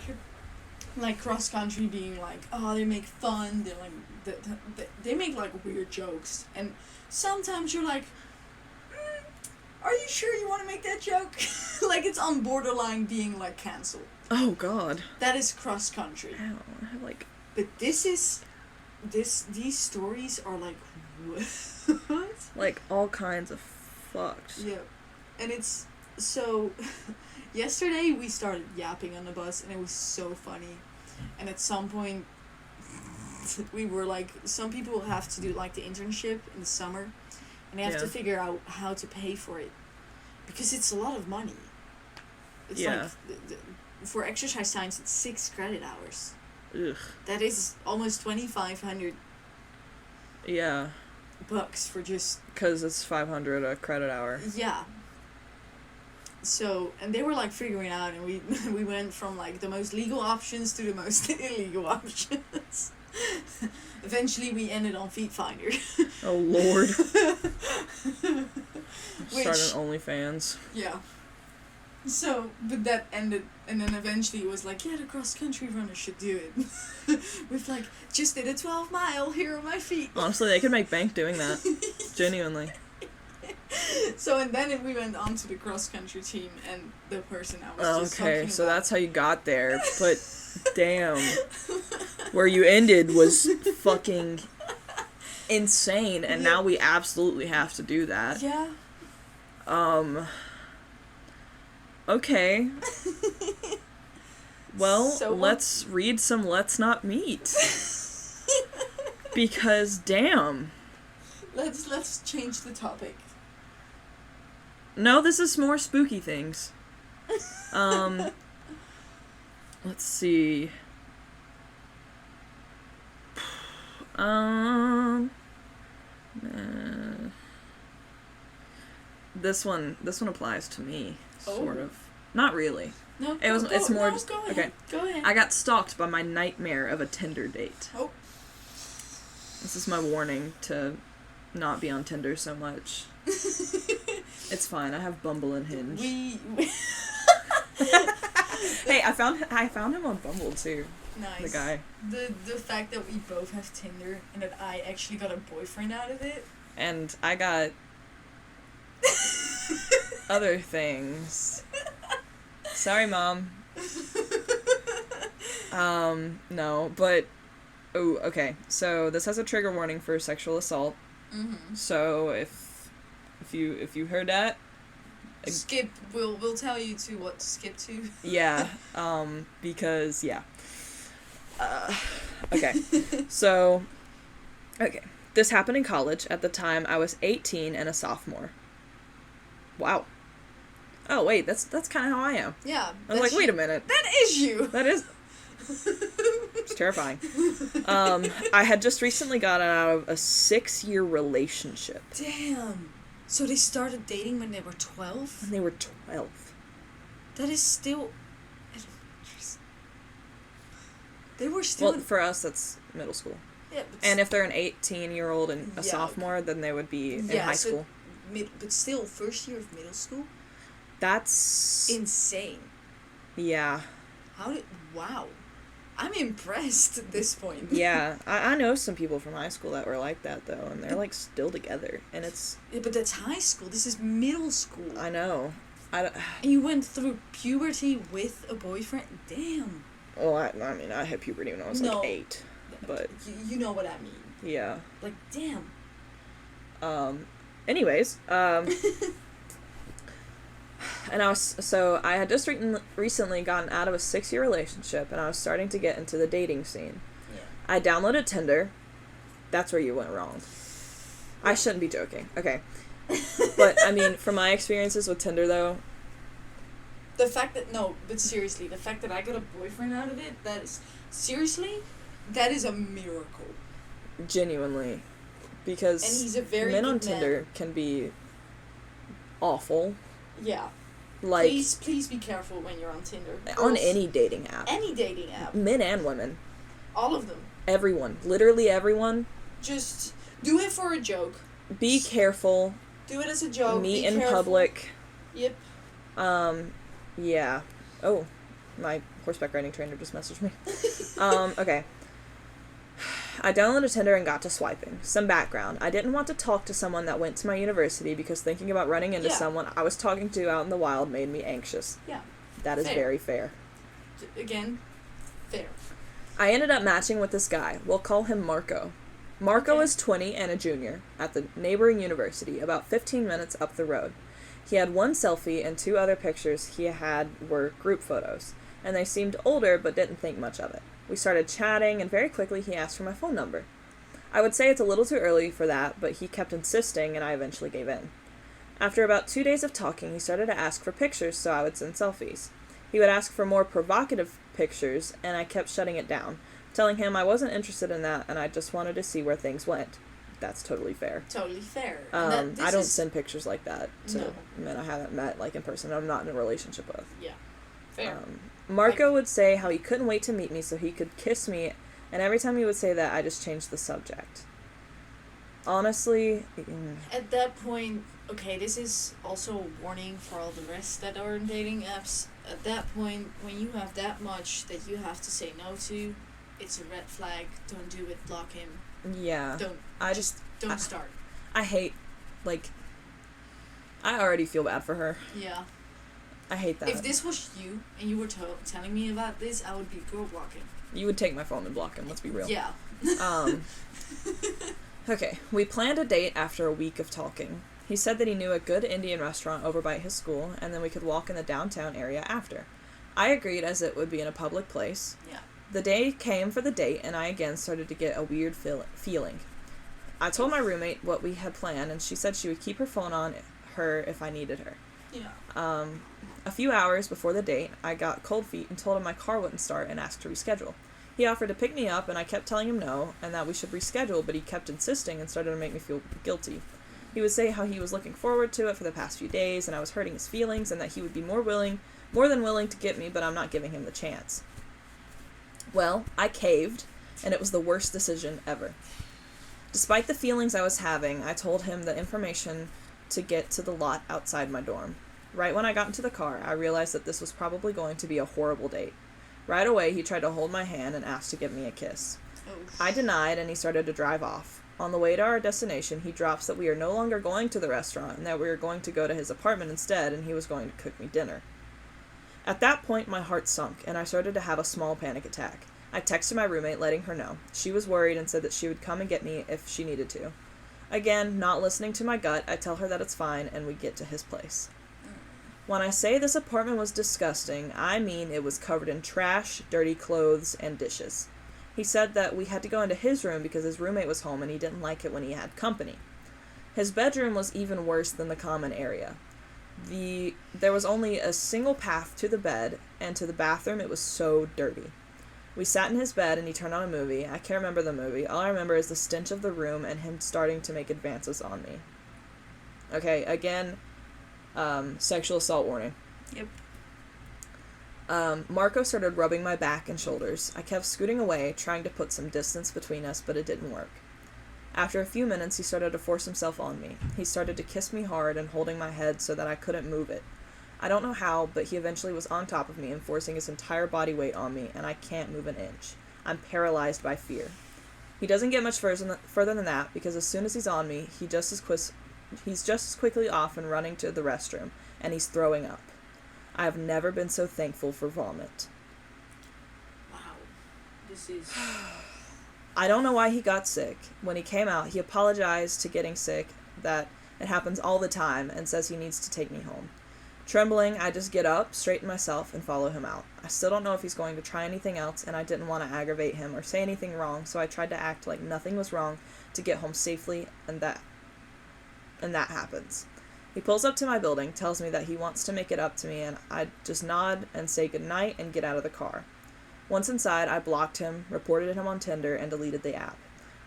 Speaker 2: cross country being like, oh, they make fun, they're like, they make, like, weird jokes, and sometimes you're like, are you sure you want to make that joke? Like, it's on borderline being, like, cancelled.
Speaker 1: Oh, God.
Speaker 2: That is cross country.
Speaker 1: Like...
Speaker 2: But these stories are, like, what?
Speaker 1: Like, all kinds of fucked.
Speaker 2: Yeah. And it's, so, yesterday we started yapping on the bus, and it was so funny. And at some point, we were like, some people have to do, like, the internship in the summer, and they have to figure out how to pay for it, because it's a lot of money. It's like, for exercise science, it's 6 credit hours.
Speaker 1: Ugh.
Speaker 2: That is almost $2,500.
Speaker 1: Yeah.
Speaker 2: Bucks for just...
Speaker 1: Because it's 500 a credit hour.
Speaker 2: Yeah. So, and they were, like, figuring out, and we went from, like, the most legal options to the most illegal options. Eventually, we ended on Feet Finder.
Speaker 1: Oh, Lord. Started OnlyFans.
Speaker 2: Yeah. So, but that ended, and then eventually it was like, yeah, the cross-country runner should do it. With, like, just did a 12-mile, here are my feet.
Speaker 1: Honestly, they could make bank doing that. Genuinely.
Speaker 2: So, and then we went on to the cross-country team, and the person I was just talking
Speaker 1: Okay, so
Speaker 2: about.
Speaker 1: that's how you got there, but damn. Where you ended was fucking insane, and now we absolutely have to do that.
Speaker 2: Yeah.
Speaker 1: Okay. Well,
Speaker 2: So
Speaker 1: let's read some Let's Not Meet. Because, damn.
Speaker 2: Let's change the topic.
Speaker 1: No, this is more spooky things. Let's see. This one applies to me, sort of. Not really.
Speaker 2: No,
Speaker 1: It's more
Speaker 2: no,
Speaker 1: just
Speaker 2: go ahead.
Speaker 1: okay.
Speaker 2: Go ahead.
Speaker 1: I got stalked by my nightmare of a Tinder date.
Speaker 2: Oh.
Speaker 1: This is my warning to not be on Tinder so much. It's fine. I have Bumble and Hinge. Hey, I found him on Bumble too.
Speaker 2: Nice.
Speaker 1: The guy.
Speaker 2: The fact that we both have Tinder and that I actually got a boyfriend out of it.
Speaker 1: And I got other things. Sorry, Mom. No, but oh, okay. So this has a trigger warning for sexual assault.
Speaker 2: Mm-hmm.
Speaker 1: So if you heard that,
Speaker 2: Skip. We'll tell you to what to skip to.
Speaker 1: yeah. Because yeah. Okay. So, okay. This happened in college. At the time, I was 18 and a sophomore. Wow. Oh wait, that's kind of how I am.
Speaker 2: Yeah.
Speaker 1: I'm like, wait a minute.
Speaker 2: That is you.
Speaker 1: That is. It's terrifying. I had just recently gotten out of a 6-year relationship.
Speaker 2: Damn. So they started dating when they were 12?
Speaker 1: When they were 12.
Speaker 2: That is still... They were still...
Speaker 1: Well, for us, that's middle school.
Speaker 2: Yeah, but
Speaker 1: And if they're an 18-year-old and a sophomore, then they would be in high school.
Speaker 2: But still, first year of middle school?
Speaker 1: That's...
Speaker 2: insane.
Speaker 1: Yeah.
Speaker 2: Wow. I'm impressed at this point.
Speaker 1: Yeah. I know some people from high school that were like that, though, and they're, like, still together, and it's...
Speaker 2: Yeah, but that's high school. This is middle school.
Speaker 1: I know.
Speaker 2: And you went through puberty with a boyfriend? Damn.
Speaker 1: Well, I mean, I had puberty when I was, like, 8, but...
Speaker 2: You know what I mean.
Speaker 1: Yeah.
Speaker 2: Like, damn.
Speaker 1: Anyways, and I had just recently gotten out of a 6-year relationship, and I was starting to get into the dating scene.
Speaker 2: Yeah.
Speaker 1: I downloaded Tinder. That's where you went wrong. I shouldn't be joking. Okay. But, I mean, from my experiences with Tinder, though...
Speaker 2: The fact that... No, but seriously, the fact that I got a boyfriend out of it, that is... Seriously? That is a miracle.
Speaker 1: Genuinely. Because
Speaker 2: and he's a very
Speaker 1: men
Speaker 2: good
Speaker 1: on Tinder can be awful.
Speaker 2: Yeah.
Speaker 1: Like...
Speaker 2: Please be careful when you're on Tinder.
Speaker 1: On any dating app.
Speaker 2: Any dating app.
Speaker 1: Men and women.
Speaker 2: All of them.
Speaker 1: Everyone. Literally everyone.
Speaker 2: Just do it for a joke.
Speaker 1: Be careful.
Speaker 2: Do it as a joke.
Speaker 1: Meet
Speaker 2: be
Speaker 1: in
Speaker 2: careful.
Speaker 1: public.
Speaker 2: Yep.
Speaker 1: Yeah. Oh, my horseback riding trainer just messaged me. Okay. I downloaded Tinder and got to swiping. Some background. I didn't want to talk to someone that went to my university because thinking about running into someone I was talking to out in the wild made me anxious.
Speaker 2: Yeah.
Speaker 1: That is very fair.
Speaker 2: Again, fair.
Speaker 1: I ended up matching with this guy. We'll call him Marco. Marco is 20 and a junior at the neighboring university, about 15 minutes up the road. He had one selfie and 2 other pictures he had were group photos, and they seemed older but didn't think much of it. We started chatting, and very quickly he asked for my phone number. I would say it's a little too early for that, but he kept insisting, and I eventually gave in. After about 2 days of talking, he started to ask for pictures, so I would send selfies. He would ask for more provocative pictures, and I kept shutting it down, telling him I wasn't interested in that, and I just wanted to see where things went. That's totally fair.
Speaker 2: Totally fair.
Speaker 1: I don't send pictures like that to men I haven't met, like, in person. I'm not in a relationship with.
Speaker 2: Yeah. Fair.
Speaker 1: Marco would say how he couldn't wait to meet me so he could kiss me, and every time he would say that, I just changed the subject. Honestly...
Speaker 2: At that point, okay, this is also a warning for all the rest that are in dating apps. At that point, when you have that much that you have to say no to, it's a red flag. Don't do it. Block him.
Speaker 1: Yeah.
Speaker 2: Don't start.
Speaker 1: I hate, like... I already feel bad for her.
Speaker 2: Yeah.
Speaker 1: I hate that.
Speaker 2: If this was you, and you were telling me about this, I would be girl blocking.
Speaker 1: You would take my phone and block him, let's be real.
Speaker 2: Yeah.
Speaker 1: Okay, we planned a date after a week of talking. He said that he knew a good Indian restaurant over by his school, and then we could walk in the downtown area after. I agreed, as it would be in a public place.
Speaker 2: Yeah.
Speaker 1: The day came for the date, and I again started to get a weird feeling. I told my roommate what we had planned, and she said she would keep her phone on her if I needed her.
Speaker 2: Yeah.
Speaker 1: A few hours before the date, I got cold feet and told him my car wouldn't start and asked to reschedule. He offered to pick me up, and I kept telling him no, and that we should reschedule, but he kept insisting and started to make me feel guilty. He would say how he was looking forward to it for the past few days, and I was hurting his feelings, and that he would be more than willing to get me, but I'm not giving him the chance. Well, I caved, and it was the worst decision ever. Despite the feelings I was having, I told him the information to get to the lot outside my dorm. Right when I got into the car, I realized that this was probably going to be a horrible date. Right away, he tried to hold my hand and asked to give me a kiss.
Speaker 2: Oh.
Speaker 1: I denied, and he started to drive off. On the way to our destination, he drops that we are no longer going to the restaurant and that we are going to go to his apartment instead, and he was going to cook me dinner. At that point, my heart sunk, and I started to have a small panic attack. I texted my roommate, letting her know. She was worried and said that she would come and get me if she needed to. Again, not listening to my gut, I tell her that it's fine, and we get to his place. When I say this apartment was disgusting, I mean it was covered in trash, dirty clothes, and dishes. He said that we had to go into his room because his roommate was home and he didn't like it when he had company. His bedroom was even worse than the common area. There was only a single path to the bed, and to the bathroom it was so dirty. We sat in his bed and he turned on a movie. I can't remember the movie. All I remember is the stench of the room and him starting to make advances on me. Okay, again, sexual assault warning.
Speaker 2: Yep.
Speaker 1: Marco started rubbing my back and shoulders. I kept scooting away, trying to put some distance between us, but it didn't work. After a few minutes, he started to force himself on me. He started to kiss me hard and holding my head so that I couldn't move it. I don't know how, but he eventually was on top of me and forcing his entire body weight on me, and I can't move an inch. I'm paralyzed by fear. He doesn't get much further than that, because as soon as he's on me, he's just as quickly off and running to the restroom, and he's throwing up. I have never been so thankful for vomit.
Speaker 2: Wow. This is...
Speaker 1: I don't know why he got sick. When he came out, he apologized to getting sick, that it happens all the time, and says he needs to take me home. Trembling, I just get up, straighten myself, and follow him out. I still don't know if he's going to try anything else, and I didn't want to aggravate him or say anything wrong, so I tried to act like nothing was wrong to get home safely, and that happens. He pulls up to my building, tells me that he wants to make it up to me, and I just nod and say goodnight and get out of the car. Once inside, I blocked him, reported him on Tinder, and deleted the app.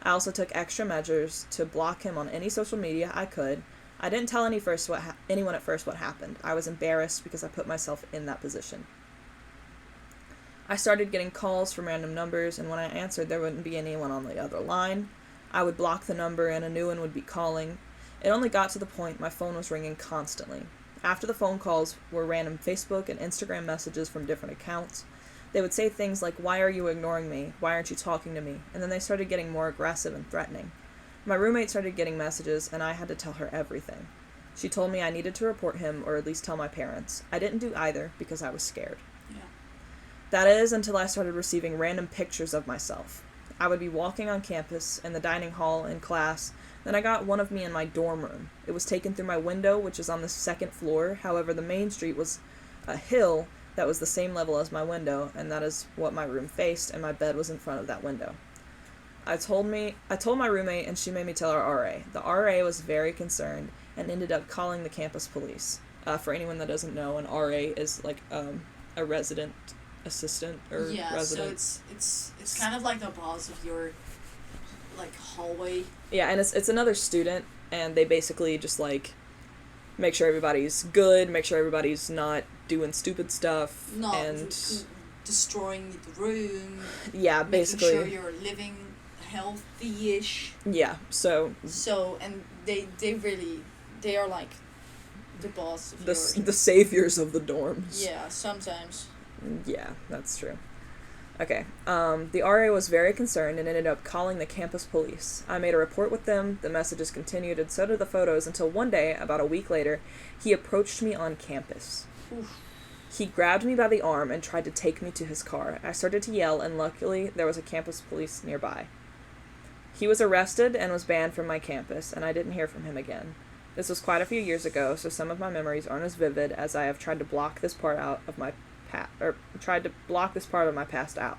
Speaker 1: I also took extra measures to block him on any social media I could. I didn't tell anyone at first what happened. I was embarrassed because I put myself in that position. I started getting calls from random numbers, and when I answered, there wouldn't be anyone on the other line. I would block the number, and a new one would be calling. It only got to the point my phone was ringing constantly. After the phone calls were random Facebook and Instagram messages from different accounts. They would say things like, "Why are you ignoring me? Why aren't you talking to me?" And then they started getting more aggressive and threatening. My roommate started getting messages, and I had to tell her everything. She told me I needed to report him or at least tell my parents. I didn't do either because I was scared.
Speaker 2: Yeah.
Speaker 1: That is until I started receiving random pictures of myself. I would be walking on campus, in the dining hall, in class. Then I got one of me in my dorm room. It was taken through my window, which is on the second floor. However, the main street was a hill that was the same level as my window, and that is what my room faced, and my bed was in front of that window. I told my roommate, and she made me tell our RA. The RA was very concerned and ended up calling the campus police. For anyone that doesn't know, an RA is like a resident assistant or resident.
Speaker 2: So it's kind of like the boss of your like hallway.
Speaker 1: Yeah, and it's another student, and they basically just like make sure everybody's good, make sure everybody's not doing stupid stuff, and
Speaker 2: destroying the room.
Speaker 1: Yeah, basically.
Speaker 2: Making sure you're living healthy-ish.
Speaker 1: Yeah, so
Speaker 2: and they are like the boss of
Speaker 1: the saviors of the dorms.
Speaker 2: Yeah, sometimes.
Speaker 1: Yeah, that's true. Okay, the RA was very concerned and ended up calling the campus police. I made a report with them, the messages continued, and so did the photos, until one day, about a week later, he approached me on campus.
Speaker 2: Oof.
Speaker 1: He grabbed me by the arm and tried to take me to his car. I started to yell, and luckily, there was a campus police nearby. He was arrested and was banned from my campus, and I didn't hear from him again. This was quite a few years ago, so some of my memories aren't as vivid, as I have tried to block this part of my past out.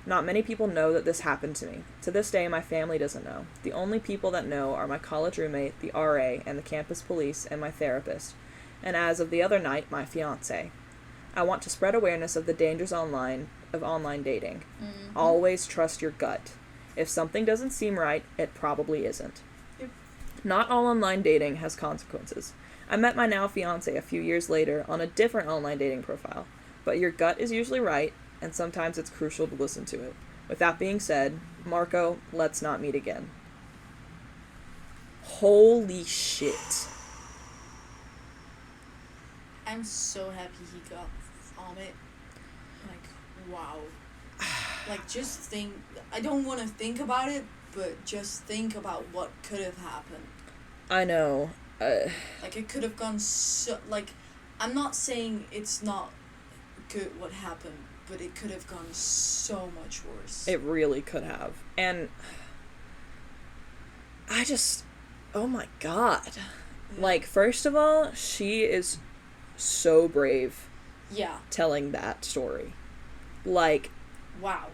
Speaker 1: Not many people know that this happened to me. To this day, my family doesn't know. The only people that know are my college roommate, the RA, and the campus police, and my therapist, and as of the other night, my fiancé. I want to spread awareness of the dangers of online dating. Mm-hmm. Always trust your gut. If something doesn't seem right, it probably isn't.
Speaker 2: Yep.
Speaker 1: Not all online dating has consequences. I met my now fiancé a few years later on a different online dating profile. But your gut is usually right, and sometimes it's crucial to listen to it. With that being said, Marco, let's not meet again. Holy shit.
Speaker 2: I'm so happy he got vomit. Like, wow. Like, just think, I don't want to think about it, but just think about what could have happened.
Speaker 1: I know.
Speaker 2: Like, it could have gone so, like, I'm not saying it's not good what happened, but it could have gone so much worse.
Speaker 1: It really could have. And I just, oh my God.
Speaker 2: Yeah.
Speaker 1: Like, first of all, she is so brave
Speaker 2: Yeah.
Speaker 1: telling that story. Like,
Speaker 2: Wow.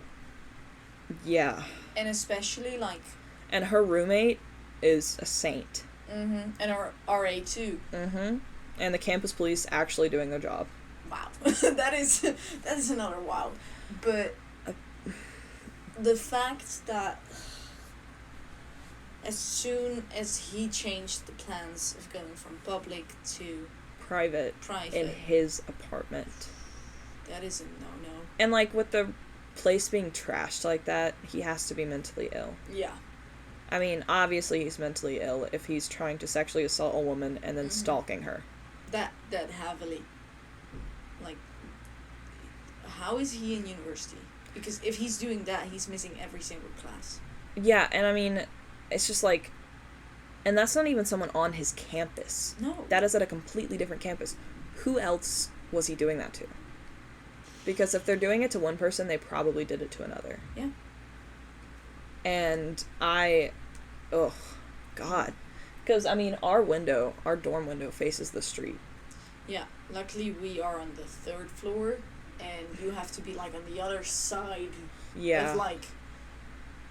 Speaker 1: yeah.
Speaker 2: And especially, like...
Speaker 1: And her roommate is a saint.
Speaker 2: Mm-hmm. And our RA, too.
Speaker 1: Mm-hmm. And the campus police actually doing their job.
Speaker 2: Wow. that is another wow. But the fact that as soon as he changed the plans of going from public to
Speaker 1: Private. In his apartment.
Speaker 2: That is a no-no.
Speaker 1: And, like, with the place being trashed like that, he has to be mentally ill.
Speaker 2: Yeah.
Speaker 1: I mean, obviously he's mentally ill if he's trying to sexually assault a woman and then stalking her.
Speaker 2: That heavily. Like, how is he in university? Because if he's doing that, he's missing every single class.
Speaker 1: Yeah, and I mean, it's just like... And that's not even someone on his campus.
Speaker 2: No.
Speaker 1: That is at a completely different campus. Who else was he doing that to? Because if they're doing it to one person, they probably did it to another.
Speaker 2: Yeah.
Speaker 1: And oh, God. Because, I mean, our dorm window faces the street.
Speaker 2: Yeah. Luckily, we are on the 3rd floor, and you have to be, like, on the other side of, like,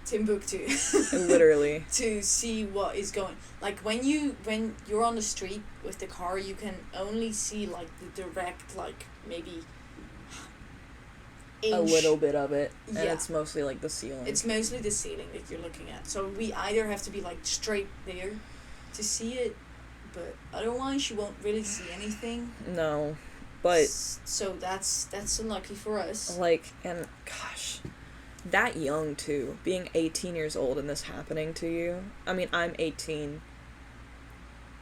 Speaker 2: Timbuktu.
Speaker 1: Literally.
Speaker 2: To see what is going... Like, when you're on the street with the car, you can only see, like, the direct, like, maybe...
Speaker 1: a little bit of it, and
Speaker 2: yeah.
Speaker 1: it's mostly like the ceiling.
Speaker 2: It's mostly the ceiling that you're looking at. So we either have to be like straight there to see it, but otherwise you won't really see anything.
Speaker 1: No, but
Speaker 2: so that's unlucky for us.
Speaker 1: Like, and gosh, that young too, being 18 years old and this happening to you. I mean, I'm 18.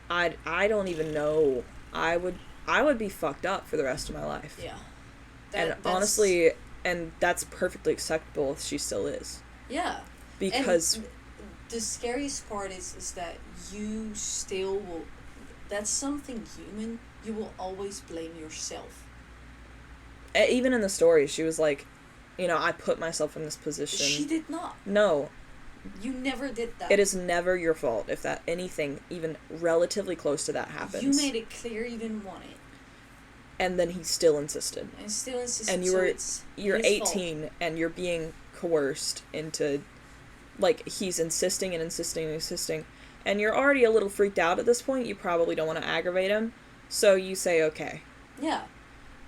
Speaker 1: I don't even know. I would be fucked up for the rest of my life.
Speaker 2: Yeah.
Speaker 1: And honestly, and that's perfectly acceptable if she still is.
Speaker 2: Yeah.
Speaker 1: Because...
Speaker 2: And the scariest part is that you still will... That's something human. You will always blame yourself.
Speaker 1: Even in the story, she was like, you know, I put myself in this position.
Speaker 2: She did not.
Speaker 1: No.
Speaker 2: You never did that.
Speaker 1: It is never your fault if that anything even relatively close to that happens.
Speaker 2: You made it clear you didn't want it.
Speaker 1: And then he still insisted. And you're 18 fault. And you're being coerced into, like, he's insisting and insisting and insisting. And you're already a little freaked out at this point. You probably don't want to aggravate him. So you say, okay.
Speaker 2: Yeah.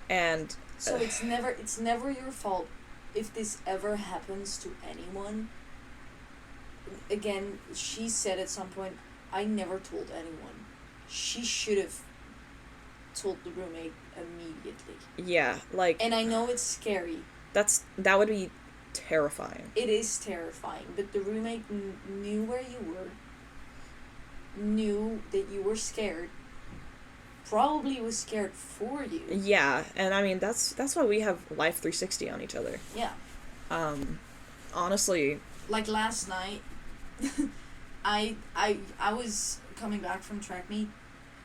Speaker 1: And...
Speaker 2: So it's never your fault if this ever happens to anyone. Again, she said at some point, I never told anyone. She should have told the roommate immediately.
Speaker 1: Yeah, like...
Speaker 2: And I know it's scary.
Speaker 1: That would be terrifying.
Speaker 2: It is terrifying, but the roommate knew where you were, knew that you were scared, probably was scared for you.
Speaker 1: Yeah, and I mean, that's why we have Life 360 on each other.
Speaker 2: Yeah.
Speaker 1: Honestly...
Speaker 2: Like last night, I was coming back from track meet,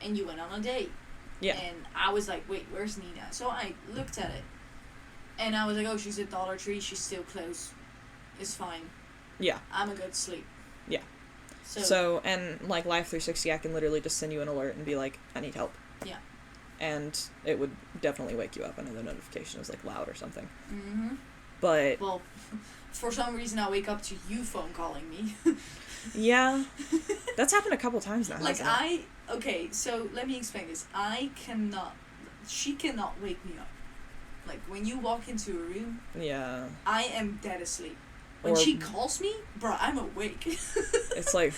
Speaker 2: and you went on a date.
Speaker 1: Yeah.
Speaker 2: And I was like, wait, where's Nina? So I looked at it. And I was like, oh, she's at Dollar Tree. She's still closed. It's fine.
Speaker 1: Yeah.
Speaker 2: I'm a good sleep.
Speaker 1: Yeah. So, and like Life 360, I can literally just send you an alert and be like, I need help.
Speaker 2: Yeah.
Speaker 1: And it would definitely wake you up. I know the notification is like loud or something.
Speaker 2: Mm-hmm.
Speaker 1: But...
Speaker 2: Well, for some reason I wake up to you phone calling me.
Speaker 1: Yeah. That's happened a couple times now.
Speaker 2: Like okay, so let me explain this. She cannot wake me up. Like, when you walk into a room,
Speaker 1: yeah, I
Speaker 2: am dead asleep. When she calls me, bro, I'm awake.
Speaker 1: It's like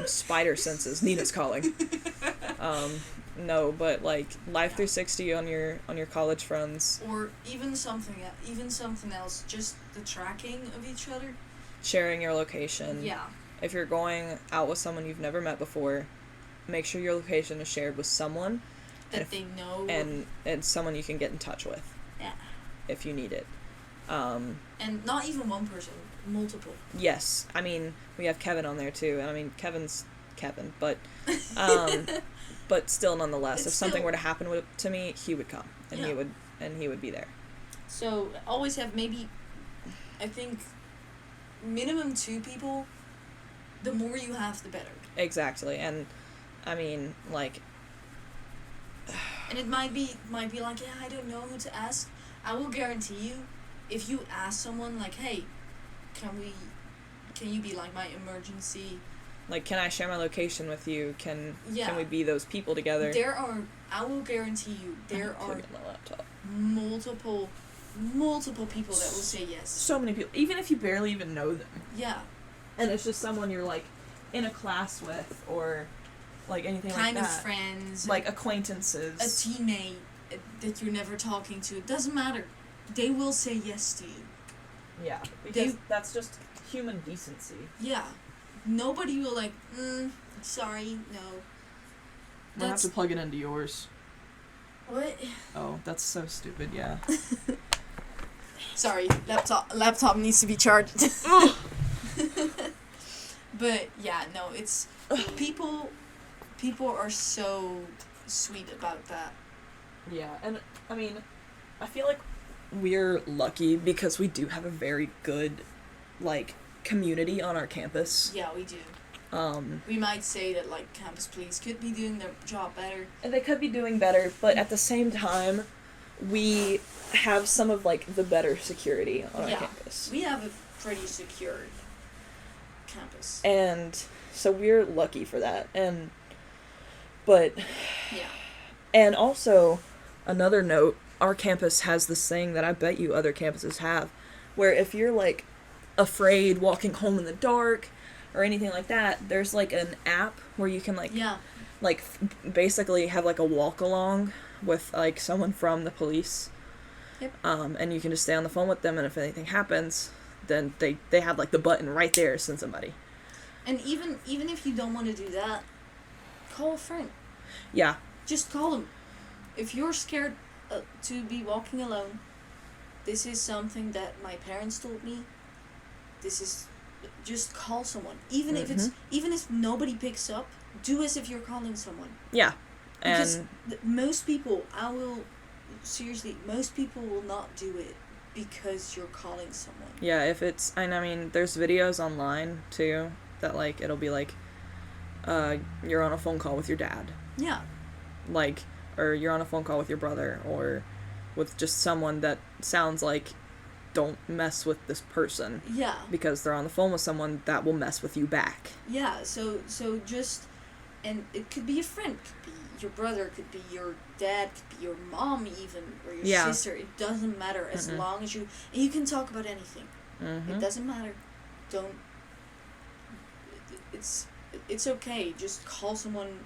Speaker 1: spider senses. Nina's calling. No, but like Life 360 on your college friends,
Speaker 2: or even something else. Just the tracking of each other,
Speaker 1: sharing your location.
Speaker 2: Yeah.
Speaker 1: If you're going out with someone you've never met before, make sure your location is shared with someone
Speaker 2: that they know,
Speaker 1: and someone you can get in touch with.
Speaker 2: Yeah.
Speaker 1: If you need it.
Speaker 2: And not even one person, multiple.
Speaker 1: Yes, I mean we have Kevin on there too, and I mean Kevin's Kevin, but still, nonetheless, if something were to happen to me, he would come, and he would be there.
Speaker 2: So always have maybe, I think, minimum 2 people. The more you have, the better.
Speaker 1: Exactly, and I mean, like.
Speaker 2: And it might be like, yeah, I don't know who to ask. I will guarantee you, if you ask someone like, hey, can you be like my emergency?
Speaker 1: Like, can I share my location with you? Can we be those people together?
Speaker 2: I will guarantee you, there are multiple people that will say yes.
Speaker 1: So many people, even if you barely even know them.
Speaker 2: Yeah.
Speaker 1: And it's just someone you're, like, in a class with, or, like, anything like that.
Speaker 2: Kind of friends.
Speaker 1: Like, acquaintances.
Speaker 2: A teammate that you're never talking to. It doesn't matter. They will say yes to you.
Speaker 1: Yeah, because that's just human decency.
Speaker 2: Yeah. Nobody will, like, sorry, no.
Speaker 1: We'll have to plug it into yours.
Speaker 2: What?
Speaker 1: Oh, that's so stupid, yeah.
Speaker 2: Sorry, laptop needs to be charged. But yeah, no, it's people are so sweet about that.
Speaker 1: Yeah, and I mean, I feel like we're lucky because we do have a very good, like, community on our campus.
Speaker 2: Yeah, we do. We might say that, like, campus police could be doing their job better.
Speaker 1: And they could be doing better, but at the same time, we have some of, like, the better security on our campus.
Speaker 2: We have a pretty secure campus.
Speaker 1: And so we're lucky for that. But and also, another note, our campus has this thing that I bet you other campuses have, where if you're, like, afraid walking home in the dark or anything like that, there's, like, an app where you can, like, basically have, like, a walk along with, like, someone from the police.
Speaker 2: Yep.
Speaker 1: And you can just stay on the phone with them, and if anything happens, then they have, like, the button right there to send somebody.
Speaker 2: And even if you don't want to do that, call a friend.
Speaker 1: Yeah.
Speaker 2: Just call them. If you're scared to be walking alone, this is something that my parents told me. Just call someone. Even if nobody picks up, do as if you're calling someone.
Speaker 1: Yeah.
Speaker 2: Because most people will not do it because you're calling someone.
Speaker 1: Yeah, and I mean, there's videos online, too, that, like, it'll be like, you're on a phone call with your dad.
Speaker 2: Yeah.
Speaker 1: Like, or you're on a phone call with your brother, or with just someone that sounds like, don't mess with this person.
Speaker 2: Yeah.
Speaker 1: Because they're on the phone with someone that will mess with you back.
Speaker 2: Yeah, so just, and it could be a friend, could be your brother, could be your dad, could be your mom even, or your sister. It doesn't matter, as long as you can talk about anything. It doesn't matter. It's okay. Just call someone,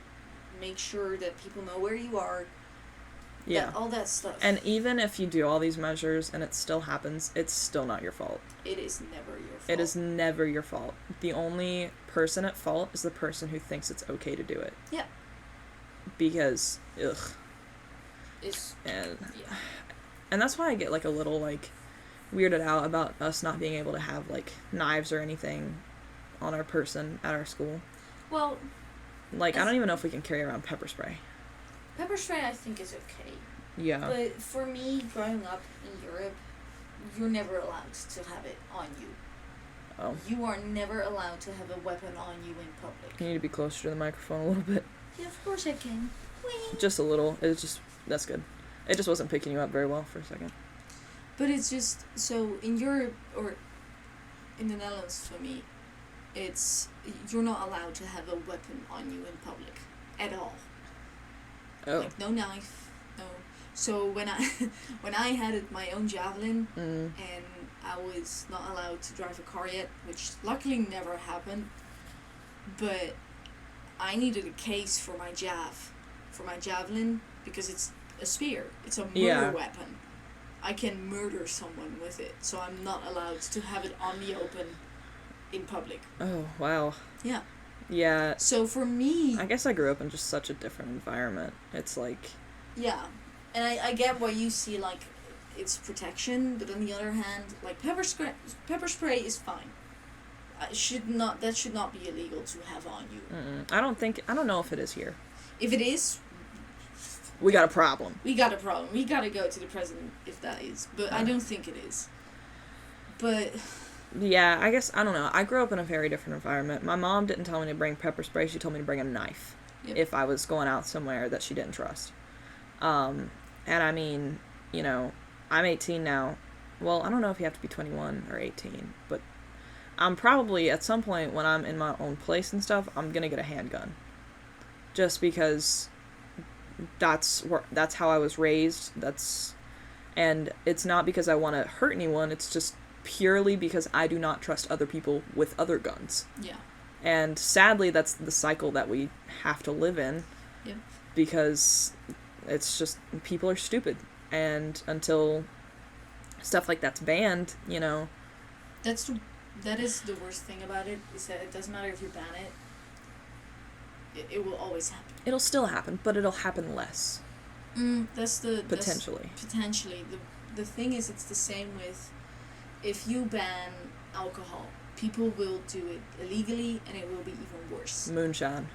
Speaker 2: make sure that people know where you are. Yeah. All that stuff.
Speaker 1: And even if you do all these measures and it still happens, it's still not your fault.
Speaker 2: It is never your fault.
Speaker 1: It is never your fault. The only person at fault is the person who thinks it's okay to do it.
Speaker 2: Yeah.
Speaker 1: Because, and that's why I get, like, a little, like, weirded out about us not being able to have, like, knives or anything on our person at our school.
Speaker 2: Well,
Speaker 1: like, I don't even know if we can carry around pepper spray.
Speaker 2: Pepper spray, I think, is okay.
Speaker 1: Yeah.
Speaker 2: But for me, growing up in Europe, you're never allowed to have it on you.
Speaker 1: Oh.
Speaker 2: You are never allowed to have a weapon on you in public.
Speaker 1: You need to be closer to the microphone a little bit.
Speaker 2: Yeah, of course I can. Whee!
Speaker 1: Just a little. That's good. It just wasn't picking you up very well for a second.
Speaker 2: But it's just, so in Europe, or in the Netherlands for me, you're not allowed to have a weapon on you in public. At all.
Speaker 1: Oh.
Speaker 2: Like, no knife, no. So when I had my own javelin, and I was not allowed to drive a car yet, which luckily never happened, but I needed a case for my javelin, because it's a spear. It's a murder weapon. I can murder someone with it, so I'm not allowed to have it on the open in public.
Speaker 1: Oh, wow.
Speaker 2: Yeah.
Speaker 1: Yeah.
Speaker 2: So for me...
Speaker 1: I guess I grew up in just such a different environment. It's like...
Speaker 2: Yeah. And I get why you see, like, it's protection, but on the other hand, like, pepper spray is fine. that should not be illegal to have on you.
Speaker 1: I don't know if it is here.
Speaker 2: If it is,
Speaker 1: we got a problem.
Speaker 2: We got a problem. We gotta go to the president if that is. But I don't think it is. But
Speaker 1: yeah, I guess, I don't know. I grew up in a very different environment. My mom didn't tell me to bring pepper spray. She told me to bring a knife if I was going out somewhere that she didn't trust. And I mean, you know, I'm 18 now. Well, I don't know if you have to be 21 or 18, but I'm probably, at some point when I'm in my own place and stuff, I'm gonna get a handgun. Just because that's how I was raised. And it's not because I want to hurt anyone, it's just purely because I do not trust other people with other guns.
Speaker 2: Yeah.
Speaker 1: And sadly, that's the cycle that we have to live in.
Speaker 2: Yep.
Speaker 1: Because it's just, people are stupid. And until stuff like that's banned, you know.
Speaker 2: That is the worst thing about it, is that it doesn't matter if you ban it, it will always happen.
Speaker 1: It'll still happen, but it'll happen less. Potentially.
Speaker 2: Potentially. The thing is, it's the same with, if you ban alcohol, people will do it illegally, and it will be even worse.
Speaker 1: Moonshine.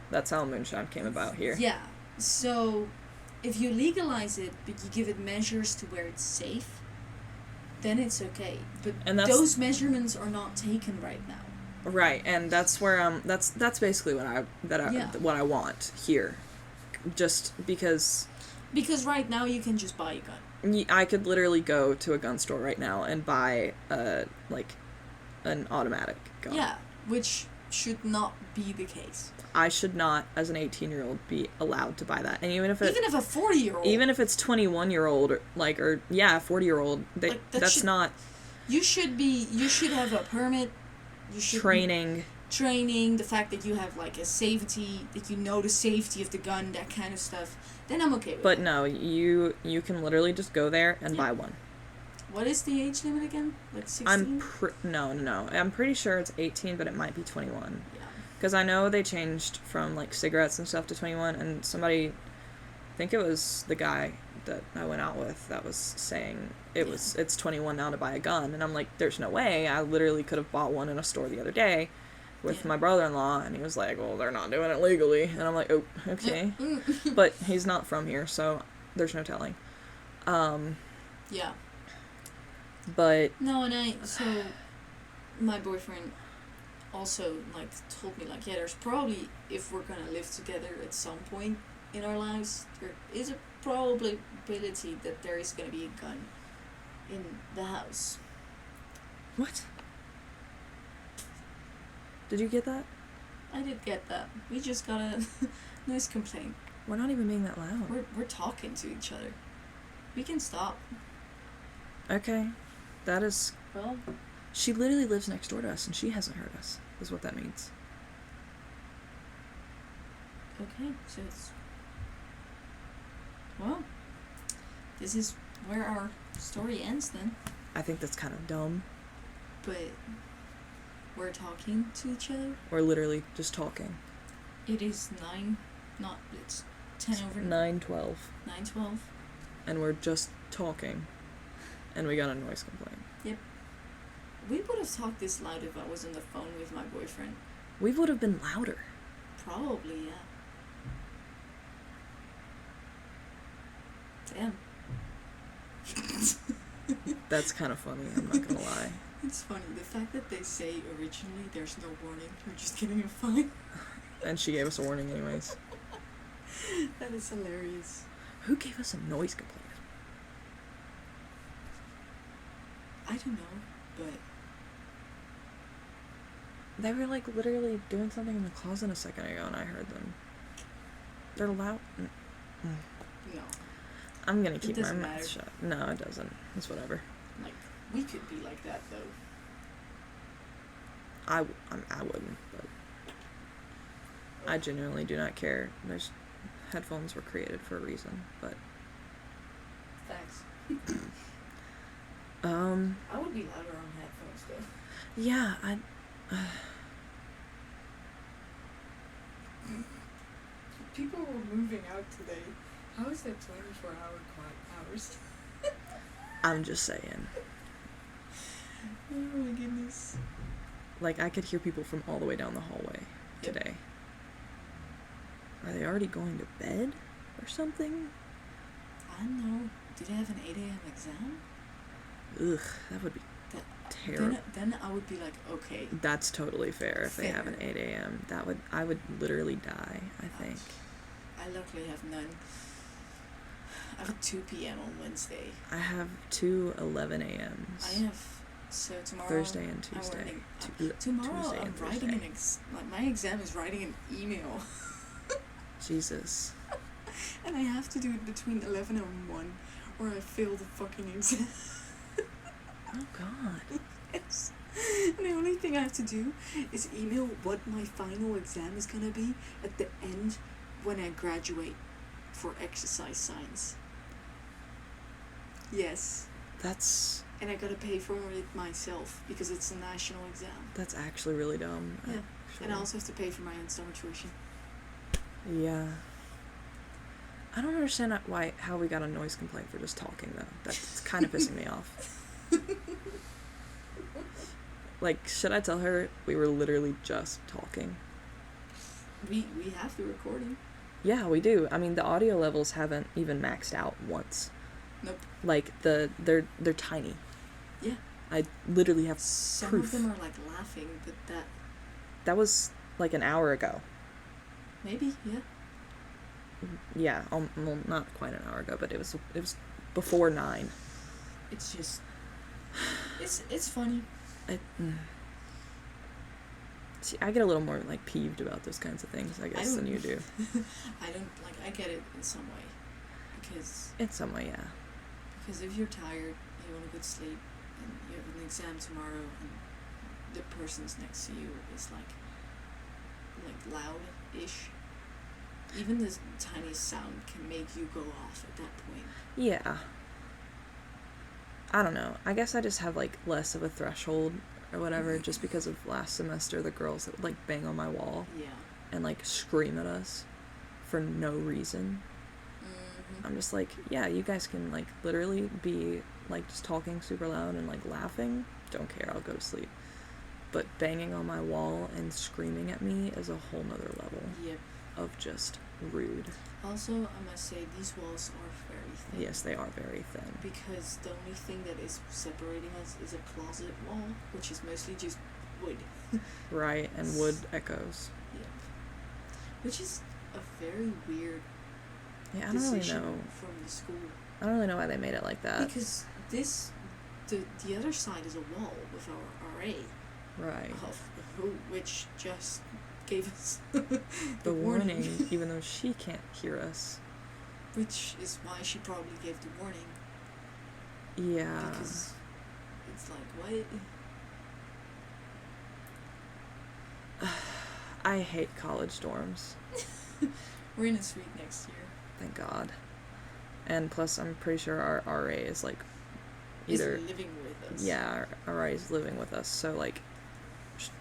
Speaker 1: That's how moonshine came about here.
Speaker 2: Yeah. So, if you legalize it, but you give it measures to where it's safe, then it's okay. But those measurements are not taken right now.
Speaker 1: Right, and that's where that's basically what I want here. Just because...
Speaker 2: Because right now you can just buy a gun.
Speaker 1: I could literally go to a gun store right now and buy, an automatic gun.
Speaker 2: Yeah, which should not be the case.
Speaker 1: I should not, as an 18-year-old, be allowed to buy that. And even if a
Speaker 2: 40-year-old...
Speaker 1: Even if it's 21-year-old, or 40-year-old, that's not...
Speaker 2: You should have a permit. You should... Training, the fact that you have, like, a safety, that you know the safety of the gun, that kind of stuff, then I'm okay with it.
Speaker 1: But no, you can literally just go there and buy one.
Speaker 2: What is the age limit again? Like 16?
Speaker 1: No. I'm pretty sure it's 18, but it might be 21.
Speaker 2: Yeah.
Speaker 1: Because I know they changed from, like, cigarettes and stuff to 21, and somebody, I think it was the guy that I went out with that was saying it's 21 now to buy a gun, and I'm like, there's no way. I literally could have bought one in a store the other day with my brother-in-law, and he was like, well, they're not doing it legally, and I'm like, oh, okay. But he's not from here, so there's no telling.
Speaker 2: Yeah.
Speaker 1: But...
Speaker 2: No, so my boyfriend also, like, told me, like, yeah, there's probably, if we're gonna live together at some point in our lives, there is a probability that there is gonna be a gun in the house.
Speaker 1: What? Did you get that?
Speaker 2: I did get that. We just got a nice complaint.
Speaker 1: We're not even being that loud.
Speaker 2: We're talking to each other. We can stop.
Speaker 1: Okay. That is...
Speaker 2: Well...
Speaker 1: She literally lives next door to us, and she hasn't heard us, is what that means.
Speaker 2: Okay, so it's... Well, this is where our story ends, then.
Speaker 1: I think that's kind of dumb.
Speaker 2: But we're talking to each other?
Speaker 1: We're literally just talking.
Speaker 2: It is it's 10 over...
Speaker 1: 9:12.
Speaker 2: 9:12.
Speaker 1: And we're just talking. And we got a noise complaint.
Speaker 2: Yep. We would have talked this loud if I was on the phone with my boyfriend.
Speaker 1: We would have been louder.
Speaker 2: Probably, yeah. Damn.
Speaker 1: That's kind of funny, I'm not gonna lie.
Speaker 2: It's funny. The fact that they say originally there's no warning, you're just getting a fine.
Speaker 1: And she gave us a warning anyways.
Speaker 2: That is hilarious.
Speaker 1: Who gave us a noise complaint?
Speaker 2: I don't know, but...
Speaker 1: They were, like, literally doing something in the closet a second ago, and I heard them. They're loud.
Speaker 2: No.
Speaker 1: I'm gonna keep my mouth shut. No, it doesn't. It's whatever.
Speaker 2: Like, we could be like that, though.
Speaker 1: I wouldn't, but... I genuinely do not care. Headphones were created for a reason, but...
Speaker 2: Thanks.
Speaker 1: I
Speaker 2: would be louder on headphones, though.
Speaker 1: Yeah,
Speaker 2: People were moving out today. How is that 24-hour quiet hours?
Speaker 1: I'm just saying.
Speaker 2: Oh my goodness.
Speaker 1: Like, I could hear people from all the way down the hallway today. Are they already going to bed or something?
Speaker 2: I don't know. Do they have an 8 a.m. exam?
Speaker 1: Ugh, that would be terrible.
Speaker 2: Then I would be like, okay.
Speaker 1: That's totally fair if they have an 8 a.m. I would literally die, I think.
Speaker 2: I luckily have none. I have a 2 p.m. on Wednesday.
Speaker 1: I have 2 11 a.m.s.
Speaker 2: I have, so tomorrow...
Speaker 1: Thursday and Tuesday.
Speaker 2: Tomorrow
Speaker 1: Tuesday
Speaker 2: I'm writing an my exam is writing an email.
Speaker 1: Jesus.
Speaker 2: And I have to do it between 11 and 1 or I fail the fucking exam.
Speaker 1: Oh god.
Speaker 2: Yes. And the only thing I have to do is email what my final exam is gonna be at the end when I graduate for exercise science. Yes. And I gotta pay for it myself because it's a national exam.
Speaker 1: That's actually really dumb.
Speaker 2: Yeah. And I also have to pay for my own summer tuition.
Speaker 1: Yeah. I don't understand how we got a noise complaint for just talking, though. That's kind of pissing me off. Like, should I tell her we were literally just talking?
Speaker 2: We have the recording.
Speaker 1: Yeah, we do. I mean, the audio levels haven't even maxed out once.
Speaker 2: Nope.
Speaker 1: Like, they're tiny.
Speaker 2: Yeah.
Speaker 1: I literally have
Speaker 2: Some
Speaker 1: proof.
Speaker 2: of them are, like, laughing, but
Speaker 1: That was, like, an hour ago.
Speaker 2: Maybe, yeah.
Speaker 1: Yeah, well, not quite an hour ago, but it was before 9.
Speaker 2: It's just... It's funny.
Speaker 1: See, I get a little more, like, peeved about those kinds of things, I guess, than you do.
Speaker 2: I get it in some way. Because...
Speaker 1: In some way, yeah.
Speaker 2: Because if you're tired, you want to go to sleep, and you have an exam tomorrow, and the person's next to you is, like loud-ish, even the tiniest sound can make you go off at that point.
Speaker 1: Yeah. I don't know. I guess I just have, like, less of a threshold or whatever, just because of last semester, the girls that would, like, bang on my wall.
Speaker 2: Yeah.
Speaker 1: And, like, scream at us for no reason.
Speaker 2: Mm-hmm.
Speaker 1: I'm just like, yeah, you guys can, like, literally be, like, just talking super loud and, like, laughing. Don't care, I'll go to sleep. But banging on my wall and screaming at me is a whole nother level.
Speaker 2: Yep.
Speaker 1: Of just rude.
Speaker 2: Also, I must say, these walls are very thin.
Speaker 1: Yes, they are very thin.
Speaker 2: Because the only thing that is separating us is a closet wall, which is mostly just wood.
Speaker 1: Right, and wood echoes.
Speaker 2: Yep. Which is a very weird
Speaker 1: decision
Speaker 2: from the school.
Speaker 1: I don't really know why they made it like that.
Speaker 2: Because the other side is a wall with our RA.
Speaker 1: Right.
Speaker 2: Which just gave us
Speaker 1: the warning, even though she can't hear us.
Speaker 2: Which is why she probably gave the warning.
Speaker 1: Yeah.
Speaker 2: Because it's like, what?
Speaker 1: I hate college dorms.
Speaker 2: We're in a suite next year.
Speaker 1: Thank God. And plus, I'm pretty sure our RA is, like, either...
Speaker 2: Is living with us.
Speaker 1: Yeah, our RA is living with us, so, like,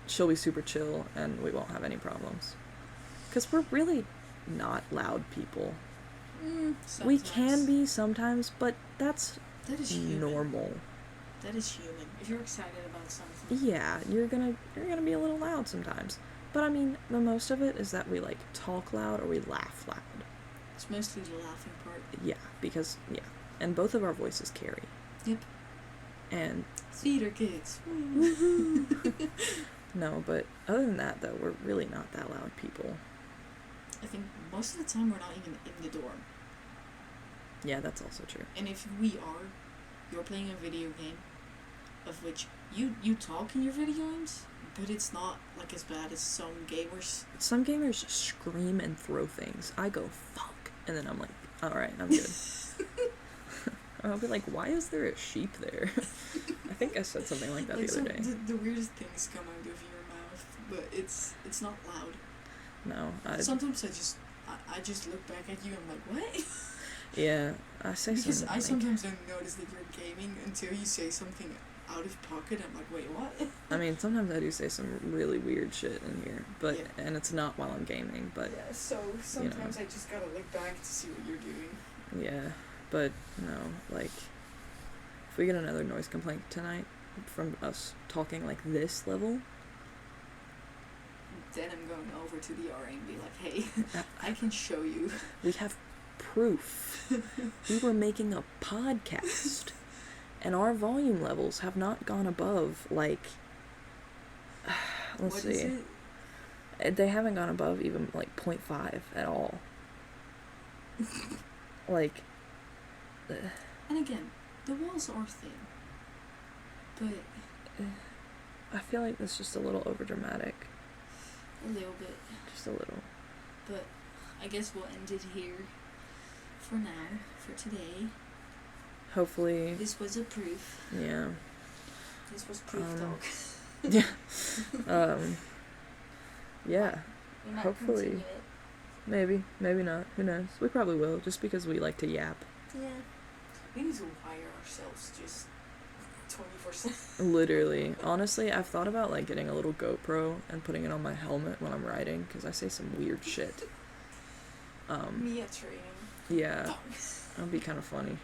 Speaker 1: she'll be super chill, and we won't have any problems. Because we're really not loud people. We can be sometimes, but that is normal.
Speaker 2: That is human. If you're excited about something.
Speaker 1: Yeah, you're gonna be a little loud sometimes. But I mean, the most of it is that we, like, talk loud or we laugh loud.
Speaker 2: It's mostly the laughing part.
Speaker 1: Yeah, because, yeah. And both of our voices carry.
Speaker 2: Yep.
Speaker 1: And...
Speaker 2: Theater kids.
Speaker 1: No, but other than that, though, we're really not that loud people.
Speaker 2: I think most of the time we're not even in the dorm.
Speaker 1: Yeah, that's also true.
Speaker 2: And if we are, you're playing a video game, of which you talk in your video games, but it's not, like, as bad as some gamers.
Speaker 1: Some gamers scream and throw things. I go, fuck. And then I'm like, alright, I'm good. I'll be like, why is there a sheep there? I think I said something like that the other day.
Speaker 2: The weirdest things come out of your mouth, but it's not loud.
Speaker 1: No.
Speaker 2: Sometimes I just look back at you and I'm like, what?
Speaker 1: Yeah, I say something.
Speaker 2: Because I sometimes don't notice that you're gaming until you say something out of pocket. I'm like, wait, what?
Speaker 1: I mean, sometimes I do say some really weird shit in here, but and it's not while I'm gaming, but...
Speaker 2: Yeah, so sometimes I just gotta look back to see what you're doing.
Speaker 1: Yeah, but no, like, if we get another noise complaint tonight from us talking like this level,
Speaker 2: then I'm going over to the RA and be like, hey, I can show you.
Speaker 1: We have proof. We were making a podcast, and our volume levels have not gone above, like, let's
Speaker 2: What
Speaker 1: see.
Speaker 2: is it?
Speaker 1: They haven't gone above even, like, 0.5 at all. Like...
Speaker 2: And again, the walls are thin. But...
Speaker 1: I feel like that's just a little overdramatic.
Speaker 2: A little bit.
Speaker 1: Just a little.
Speaker 2: But I guess we'll end it here for now, for today.
Speaker 1: Hopefully.
Speaker 2: This was a proof.
Speaker 1: Yeah.
Speaker 2: This was proof talk.
Speaker 1: Yeah. Yeah.
Speaker 2: We might
Speaker 1: Hopefully.
Speaker 2: continue it.
Speaker 1: Maybe. Maybe not. Who knows? We probably will, just because we like to yap.
Speaker 2: Yeah. We need to wire ourselves just 24/7.
Speaker 1: Literally. Honestly, I've thought about, like, getting a little GoPro and putting it on my helmet when I'm riding, because I say some weird shit.
Speaker 2: Me at training.
Speaker 1: Yeah. That'd be kind of funny.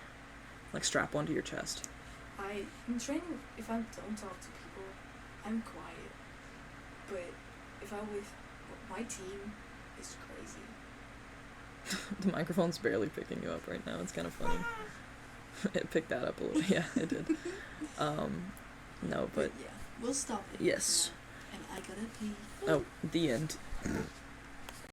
Speaker 1: Like, strap onto your chest.
Speaker 2: In training, if I don't talk to people, I'm quiet. But if I'm with my team, it's crazy.
Speaker 1: The microphone's barely picking you up right now. It's kind of funny. It picked that up a little. Yeah, it did. No, but
Speaker 2: yeah, we'll stop it.
Speaker 1: yes.
Speaker 2: And I gotta pee.
Speaker 1: Oh, the end.